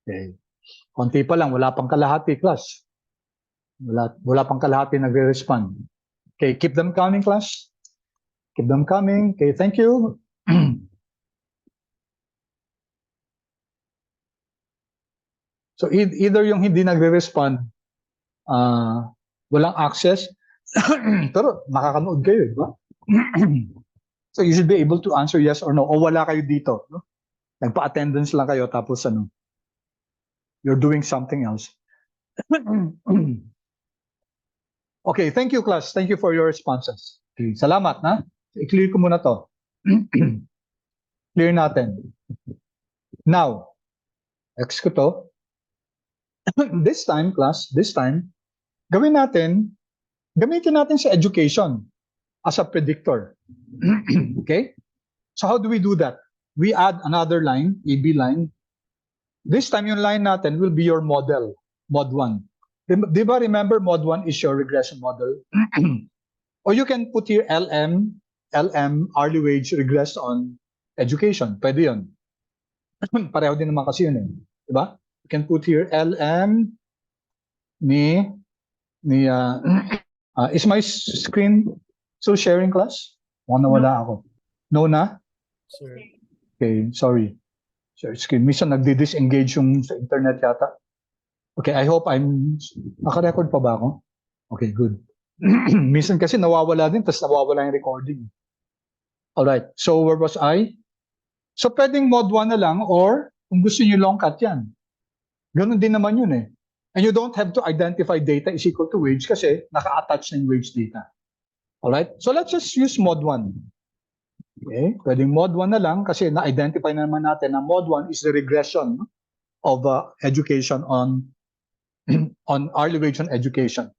Okay. Konti pa lang, wala pang kalahati, class. Wala pang kalahati nagre-respond. Okay, keep them coming, class. Keep them coming. Okay, thank you. So either yung hindi nagre-respond, walang access, pero nakakanood kayo, di ba? So you should be able to answer yes or no. O wala kayo dito. No? Nagpa-attendance lang kayo tapos ano, you're doing something else. Okay, thank you, class. Thank you for your responses. Okay, salamat, na. I-clear ko muna to. Clear natin. Now, X ko to. This time, class, gamitin natin sa education as a predictor. Okay? So how do we do that? We add another line, AB line. This time yung line natin will be your model, mod 1. Di ba remember mod 1 is your regression model? Or you can put here LM, hourly wage regress on education. Pwede yun. Pareho din naman kasi yun eh. Di ba? You can put here LM is my screen still sharing, class? Wala ako. No na? Sir. Okay, sorry. Share screen. Minsan nagdi-disengage yung sa internet yata. Okay, I hope naka-record pa ba ako? Okay, good. Minsan kasi nawawala din, tapos nawawala yung recording. Alright, so where was I? So pwedeng mod 1 na lang, or kung gusto nyo long cut yan. Ganun din naman yun eh. And you don't have to identify data is equal to wage kasi naka-attach na yung wage data. Alright, so let's just use mod 1. Okay, pwedeng mod 1 na lang kasi na-identify na naman natin na mod 1 is the regression of education on hourly wage on education.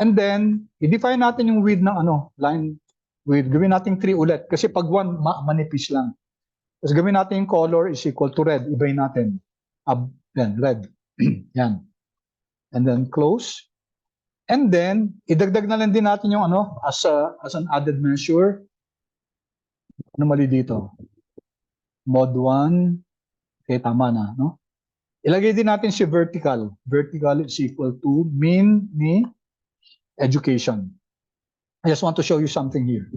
And then, i-define natin yung width ng line width. Gawin natin 3 ulit kasi pag 1, manipis lang. Tapos gawin natin yung color is equal to red. Ibahin natin. Yan, red. Yan. And then close. And then, idagdag na lang din natin yung as an added measure. Ano mali dito? Mod 1. Okay, tama na, no? Ilagay din natin si vertical. Vertical is equal to mean ni education. I just want to show you something here.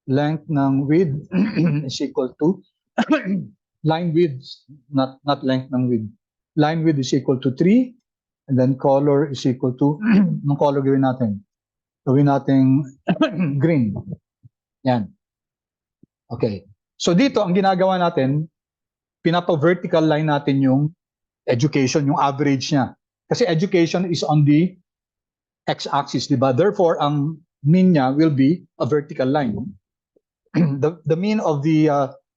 Length ng width is equal to line width, not length ng width. Line width is equal to 3, and then color is equal to, ng color gawin natin? Gawin natin green. Yan. Okay. So dito, ang ginagawa natin, pinapa-vertical line natin yung education, yung average niya. Kasi education is on the x-axis, di ba? Therefore, ang mean niya will be a vertical line. The mean of the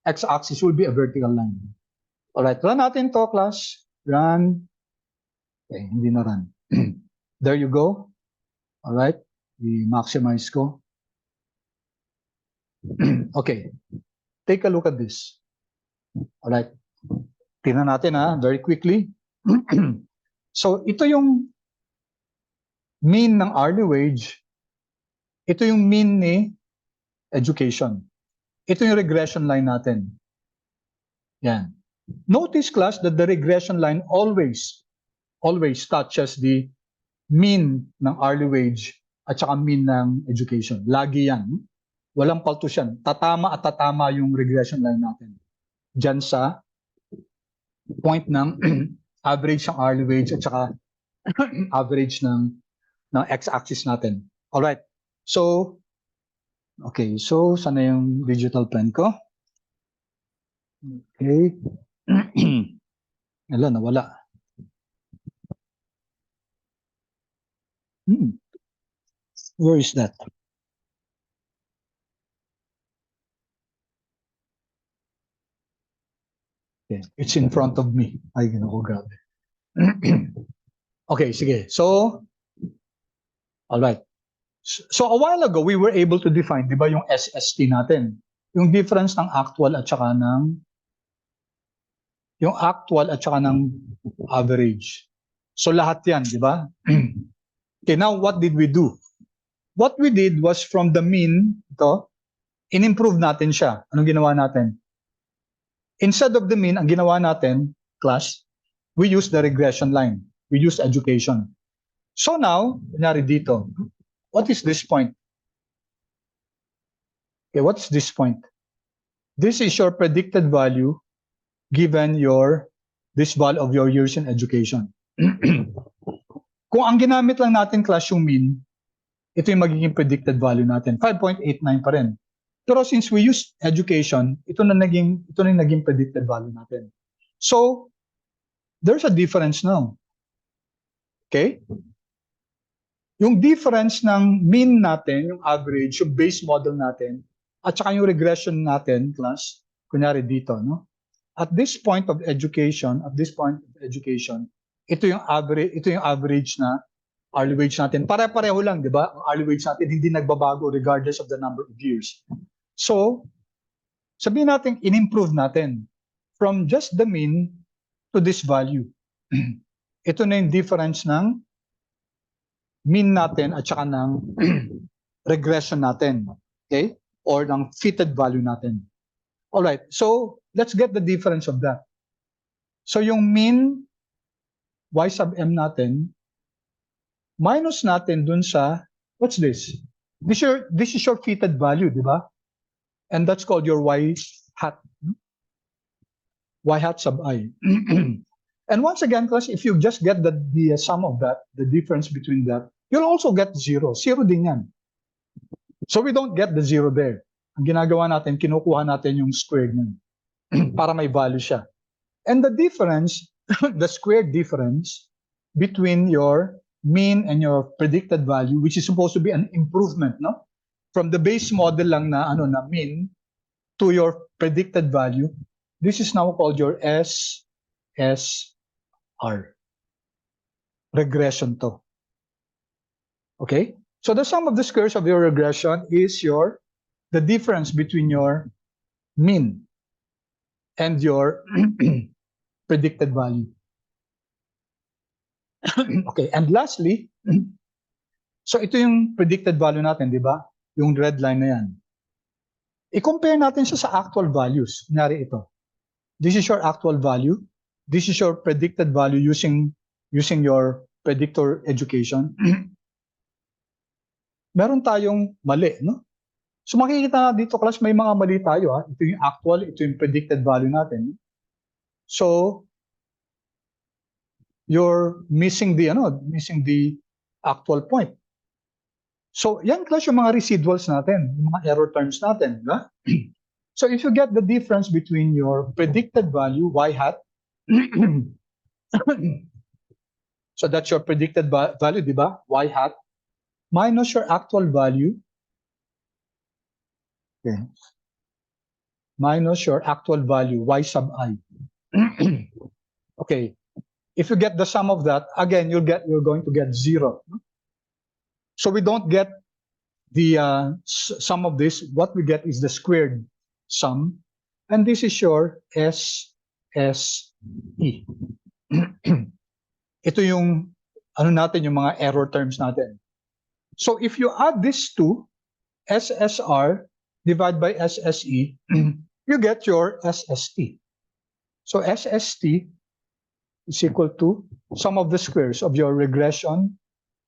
x-axis will be a vertical line. Alright, run natin to, class. Run. Okay, hindi na run. There you go. Alright, i-maximize ko. Okay, take a look at this. Alright, tingnan natin very quickly. So, ito yung mean ng hourly wage. Ito yung mean ni education. Ito yung regression line natin. Yan. Notice, class, that the regression line always touches the mean ng hourly wage at saka mean ng education. Lagi yan. Walang paltos yan. Tatama at tatama yung regression line natin. Diyan sa point ng average ng hourly wage at saka average ng x-axis natin. Alright. So, okay. So, sana yung digital pen ko? Okay. Wala, nawala. Where is that? Okay. It's in front of me. Ay, ginako, grabe. Okay, sige. So, alright. So, a while ago, we were able to define, di ba, yung SST natin. Yung difference ng actual at saka ng average. So, lahat yan, di ba? Okay, now, what did we do? What we did was from the mean, ito, in-improve natin siya. Anong ginawa natin? Instead of the mean, ang ginawa natin, class, we use the regression line. We use education. So now, kunyari dito, what is this point? Okay, what's this point? This is your predicted value given this value of your years in education. Kung ang ginamit lang natin, class, yung mean, ito yung magiging predicted value natin, 5.89 pa rin. Pero since we use education, ito na yung naging predicted value natin. So, there's a difference now. Okay? Yung difference ng mean natin, yung average, yung base model natin, at saka yung regression natin, class, kunyari dito, no? At this point of education, ito yung average na hourly wage natin. Pare-pareho lang, di ba? Ang hourly wage natin hindi nagbabago regardless of the number of years. So, sabihin natin, in-improve natin from just the mean to this value. Ito na yung difference ng mean natin at saka ng regression natin. Okay? Or ng fitted value natin. Alright, so let's get the difference of that. So yung mean y sub m natin, minus natin dun sa, what's this? This is your fitted value, di ba? And that's called your y hat sub I. And once again, class, if you just get the sum of that, the difference between that, you'll also get 0. 0 din yan. So we don't get the 0 there. Ang ginagawa natin, kinukuha natin yung squared nun para may value siya. And the difference, the squared difference between your mean and your predicted value, which is supposed to be an improvement, no? From the base model lang na mean to your predicted value, this is now called your SSR. Regression to. Okay? So the sum of the squares of your regression is the difference between your mean and your predicted value. Okay, and lastly, so ito yung predicted value natin, di ba? Yung red line na yan. I-compare natin siya sa actual values. Kunyari ito. This is your actual value. This is your predicted value using your predictor education. Meron tayong mali, no? So makikita na dito, class, may mga mali tayo. Ito yung actual, ito yung predicted value natin. So, you're missing the actual point. So, yan, class, yung mga residuals natin, yung mga error terms natin. Diba? So, if you get the difference between your predicted value, y hat, So that's your predicted value, di ba? Y hat minus your actual value. Okay. Minus your actual value, Y sub I. Okay. If you get the sum of that, again, you're going to get 0. So we don't get the sum of this. What we get is the squared sum. And this is your SSE. Ito yung ano natin, yung mga error terms natin. So if you add these two, SSR divided by SSE, you get your SST. So SST is equal to sum of the squares of your regression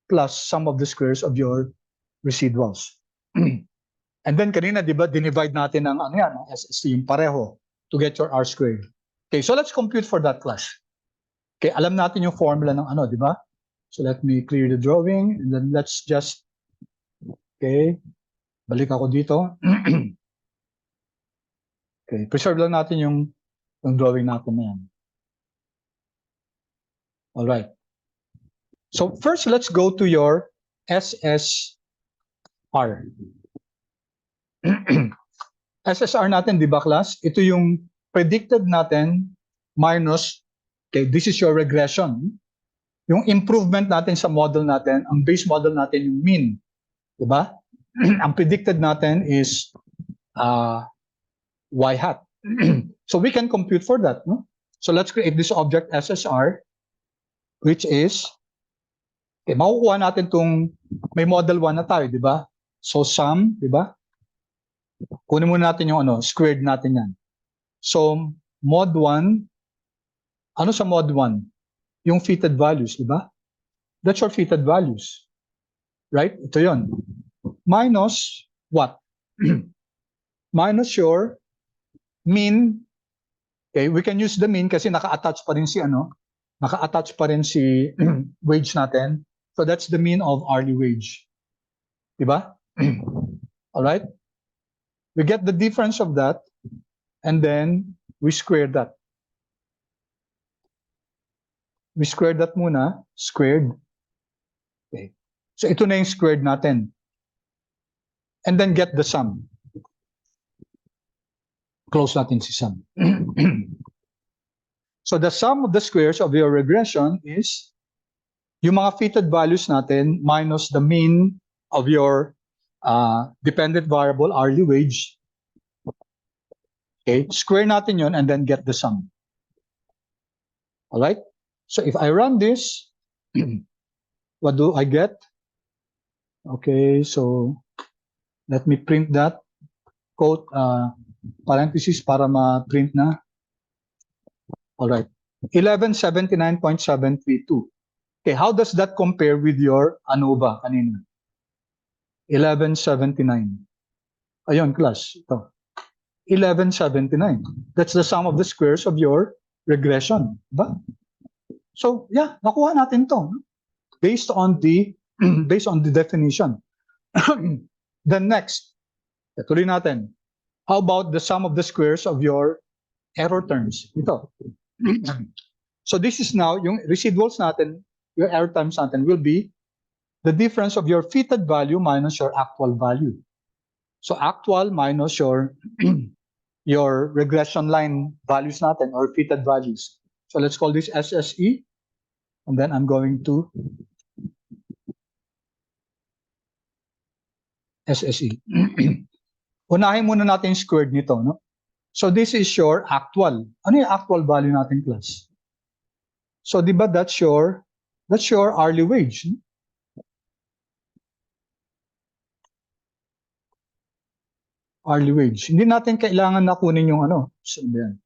plus sum of the squares of your residuals. And then kanina, di ba, dinivide natin ng ano yan, SST, yung pareho, to get your R squared. Okay, so let's compute for that class. Okay, alam natin yung formula ng ano, di ba? So let me clear the drawing, and then let's just, okay, balik ako dito. Okay, preserve lang natin yung drawing natin na yan. All right. So first, let's go to your SSR. SSR natin, di ba, class? Ito yung predicted natin minus, okay, this is your regression. Yung improvement natin sa model natin, ang base model natin yung mean. Di ba? Ang predicted natin is Y hat. So we can compute for that. No? So let's create this object SSR, which is, okay, makukuha natin itong, may model 1 na tayo, di ba? So sum, di ba? Kunin muna natin yung ano, squared natin yan. So mod 1, ano sa mod 1? Yung fitted values, di ba? That's your fitted values. Right? Ito yon. Minus what? Minus your mean. Okay, we can use the mean kasi naka-attach pa rin si ano, naka-attach pa rin si wage natin. So that's the mean of hourly wage. Diba? All right? We get the difference of that and then we square that. We square that muna, squared. Okay. So ito na yung squared natin. And then get the sum. Close natin si sum. So the sum of the squares of your regression is yung mga fitted values natin minus the mean of your dependent variable hourly wage. Okay, square natin yun and then get the sum. All right? So if I run this, what do I get? Okay, so let me print that. Quote, parenthesis para ma-print na. All right, 1179.732. Okay, how does that compare with your ANOVA kanina? 1179. Ayun, class. Ito. 1179. That's the sum of the squares of your regression. Diba? So, yeah, nakuha natin to based on the definition. Then next, tuloy natin. How about the sum of the squares of your error terms? Ito. So this is now, yung residuals natin, your error terms natin will be the difference of your fitted value minus your actual value. So actual minus your your regression line values natin or fitted values. So let's call this SSE. And then I'm going to SSE. Unahin muna natin yung squared nito, no? So this is your actual. Ano yung actual value natin, class? So di ba that's your hourly wage. No? Hourly wage. Hindi natin kailangan na kunin yung ano. So, yan.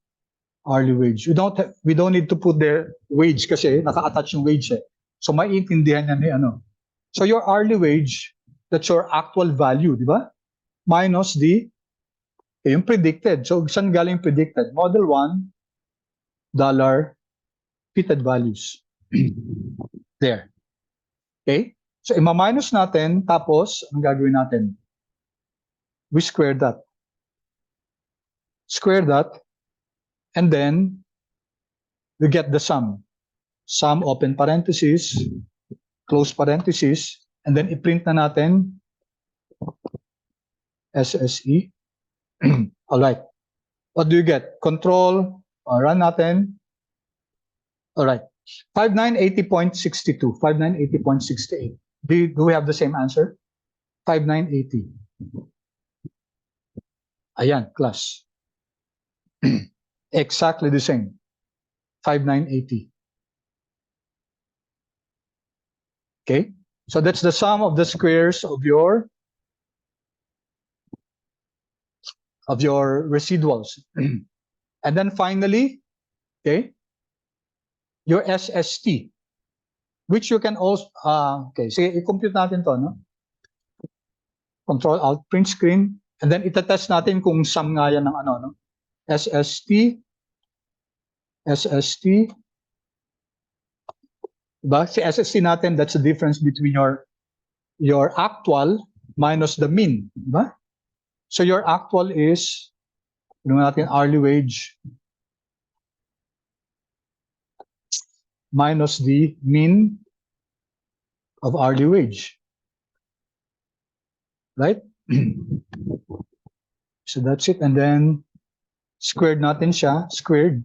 Hourly wage. We don't need to put the wage kasi naka-attach yung wage eh. So maiintindihan niya ni ano. So your hourly wage, that's your actual value, di ba? Minus the yung predicted. So saan galing predicted? Model 1, dollar, fitted values. There. Okay? So ima-minus natin, tapos ang gagawin natin? We square that. Square that, and then we get the sum. sum open parenthesis, close parenthesis, and then i-print na natin SSE. All right. What do you get? Control, run natin. All right. 5980.62, 5980.68. Do we have the same answer? 5980. Ayan, class. Exactly the same. 5980. Okay? So that's the sum of the squares of your residuals. And then finally, okay, your SST, which you can also, okay, sige, i-compute natin to, no? Control Alt, print screen, and then itatest natin kung sum nga yan ng ano, no? SST, diba? Si SST natin, that's the difference between your actual minus the mean, diba? So your actual is, natin hourly wage minus the mean of hourly wage, right? So that's it, and then squared natin siya, squared,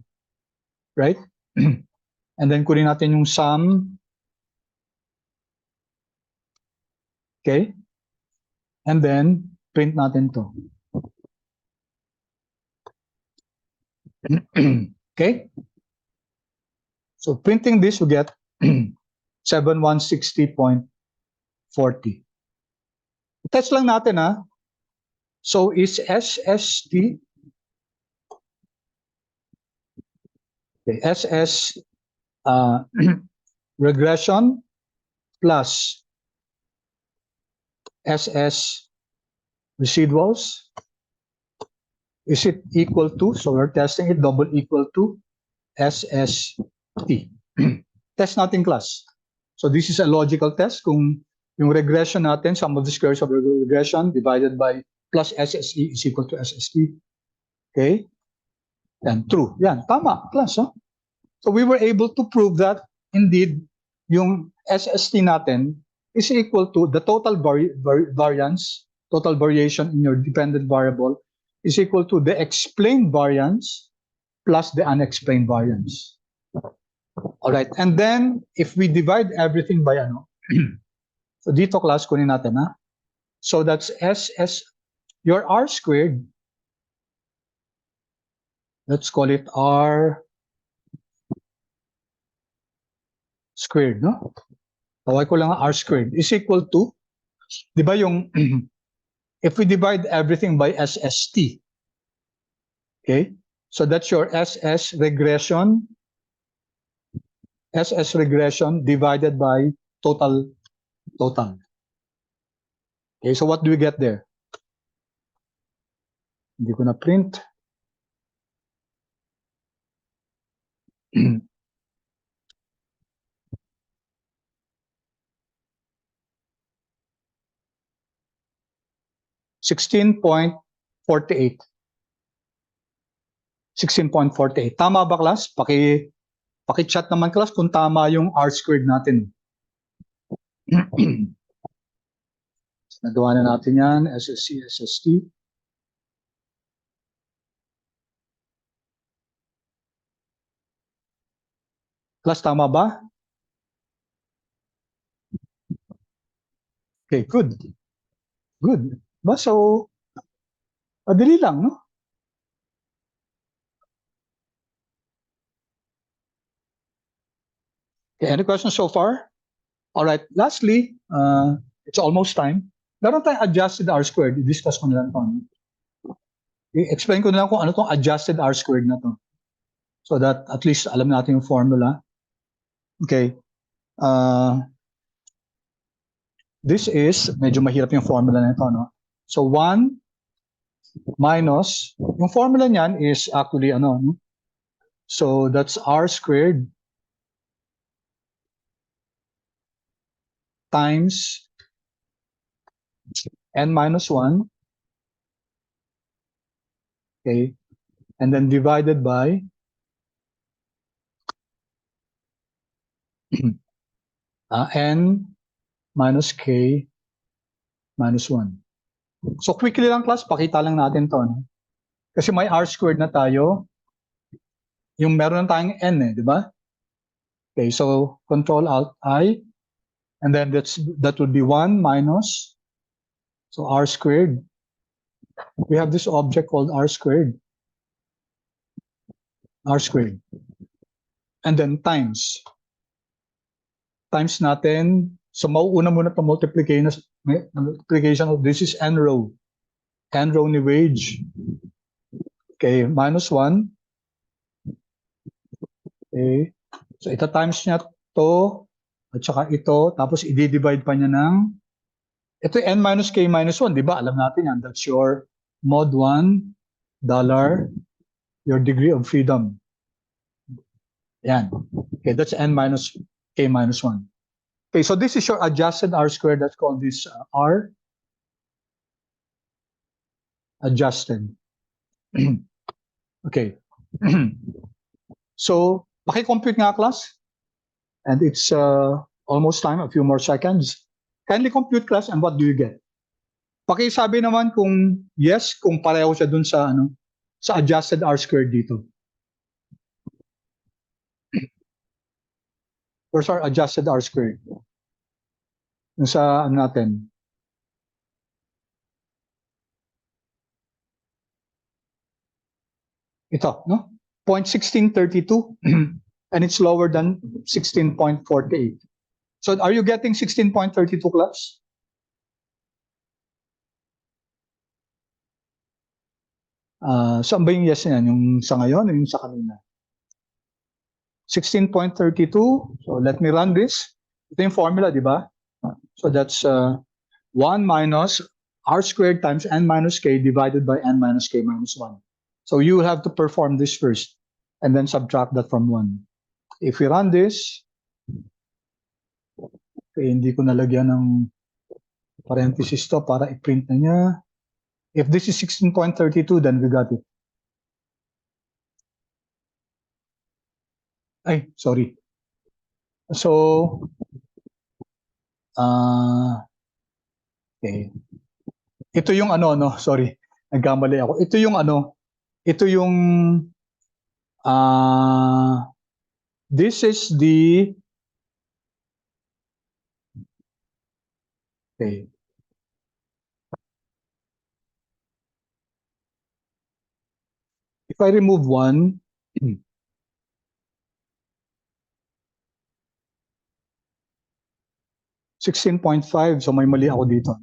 right? And then kunin natin yung sum, okay? And then print natin to. Okay? So printing this, we get 7160.40. Test lang natin, ha? So is SST, okay, SS regression plus SS residuals, is it equal to, so we're testing it, double equal to SST. Test natin, class. So this is a logical test. Kung yung regression natin, sum of the squares of the regression divided by plus SSE is equal to SST. Okay? And true. Yan, tama, class. Huh? So we were able to prove that indeed yung SST natin is equal to the total variance, total variation in your dependent variable is equal to the explained variance plus the unexplained variance. All right, and then if we divide everything by ano, so dito, class, kunin natin, ha? So that's your R squared, let's call it R squared, no? Tawag ko lang R squared is equal to, di ba yung, if we divide everything by SST, okay? So that's your SS regression divided by total. Okay, so what do we get there? Hindi ko na print. $16.48. Tama ba, class? Paki-chat naman, class, kung tama yung R squared natin. Nagawa na natin yan, SSC, SST. Class, tama ba? Okay, good. Good. Ba, so, madali lang, no? Okay, any questions so far? All right, lastly, it's almost time. Meron tayong adjusted R squared. I-discuss ko na lang ito. I-explain ko na lang kung ano itong adjusted R squared na to. So that at least alam natin yung formula. Okay. This is, medyo mahirap yung formula na ito, no? So 1 minus, yung formula niyan is actually ano, no? So that's R squared times n minus 1, okay, and then divided by N minus K minus 1. So quickly lang class, pakita lang natin to. No? Kasi may R squared na tayo. Yung meron na tayong N di ba? Okay, so Control Alt I, and then that would be 1 minus, so R squared. We have this object called R squared. R squared. And then times. Times natin, so mauuna muna pa multiplication of this is N row. N row ni wage. Okay, minus 1. Okay. So ito times niya to at saka ito, tapos i-divide pa niya ng ito N minus K minus 1, di ba? Alam natin yan. That's your mod 1 dollar, your degree of freedom. Yan. Okay, that's N minus K minus 1. Okay, so this is your adjusted R squared. Let's call this R adjusted. Okay. So, paki-compute nga class. And it's almost time, a few more seconds. Kindly compute class, and what do you get? Pakisabi naman kung yes, kung pareho siya dun sa sa adjusted R squared dito. Where's our adjusted R squared? Yung sa natin. Ito, no? 0.1632 and it's lower than 16.48. So are you getting 16.32 class? Saan ba yung yes niyan? Yung sa ngayon o yung sa kanina? 16.32. So let me run this. Ito yung formula, di ba? So that's 1 minus R squared times N minus K divided by N minus K minus 1. So you have to perform this first and then subtract that from 1. If we run this, okay, hindi ko nalagyan ng parenthesis to para i-print na niya. If this is 16.32, then we got it. Ay, sorry. So, okay. Ito yung sorry. Nagkamali ako. Ito yung this is the, okay. If I remove 1, $16.5, so may mali ako dito.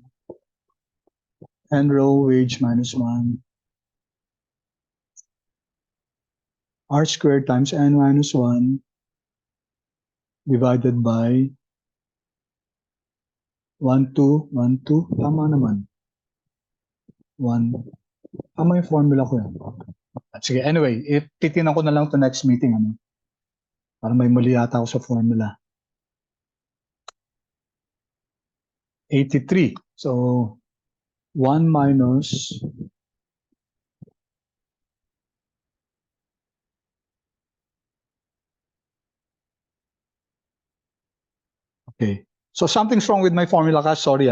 N row wage minus 1. R squared times N minus 1 divided by 1, 2, 1, 2. Tama naman. 1. Tama yung formula ko yan. Sige, anyway, titinan ko na lang to next meeting. Para may mali yata ako sa formula. 83. So, 1 minus okay. So something's wrong with my formula, guys. Sorry.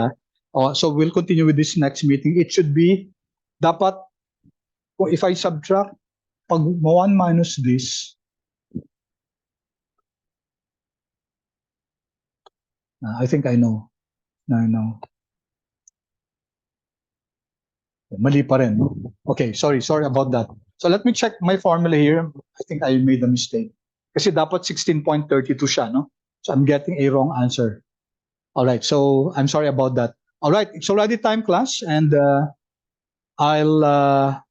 So we'll continue with this next meeting. It should be dapat if I subtract pag 1 minus this, I think I know. I know. Mali pa rin. Okay, sorry about that. So let me check my formula here. I think I made a mistake. Kasi dapat 16.32 siya, no? So I'm getting a wrong answer. All right, so I'm sorry about that. All right, it's already time, class, and I'll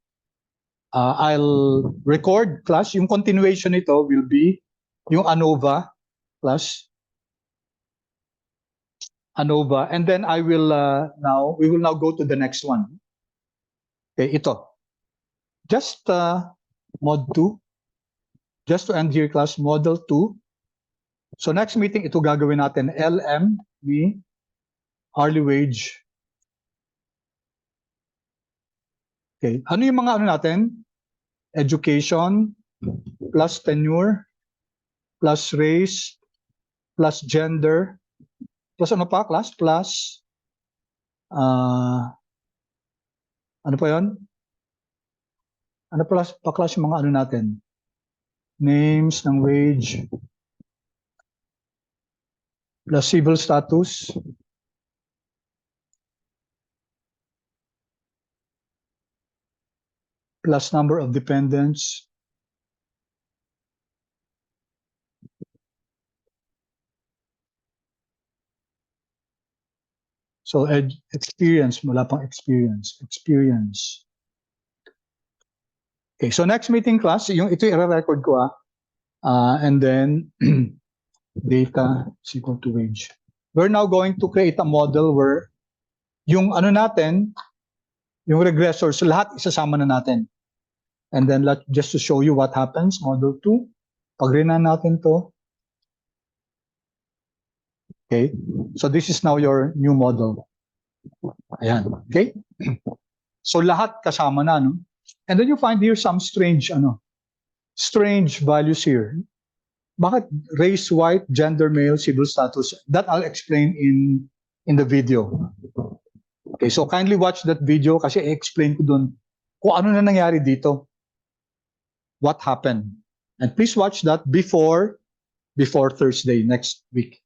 record, class. Yung continuation nito will be yung ANOVA, class. ANOVA, and then I will we will now go to the next one. Okay, ito. Just mod 2. Just to end here, class, model 2. So next meeting, ito gagawin natin, LM ni hourly wage. Okay, ano yung mga natin? Education, plus tenure, plus race, plus gender, plus ano pa, class? Plus, ano pa yun? Ano pa class yung mga ano natin? Names ng wage, plus civil status, plus number of dependents, so experience, wala pang experience. Okay, so next meeting class, ito i-record ko and then data is equal to wage. We're now going to create a model where yung ano natin, yung regressors, lahat isasama na natin. And then just to show you what happens, model 2, pag rinan natin to, okay, so this is now your new model. Ayan, okay? So lahat kasama na, no? And then you find here some strange values here. Bakit race, white, gender, male, civil status? That I'll explain in the video. Okay, so kindly watch that video kasi i-explain ko dun kung ano na nangyari dito. What happened? And please watch that before Thursday next week.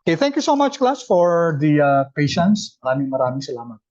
Okay, thank you so much class for the patience. Maraming salamat.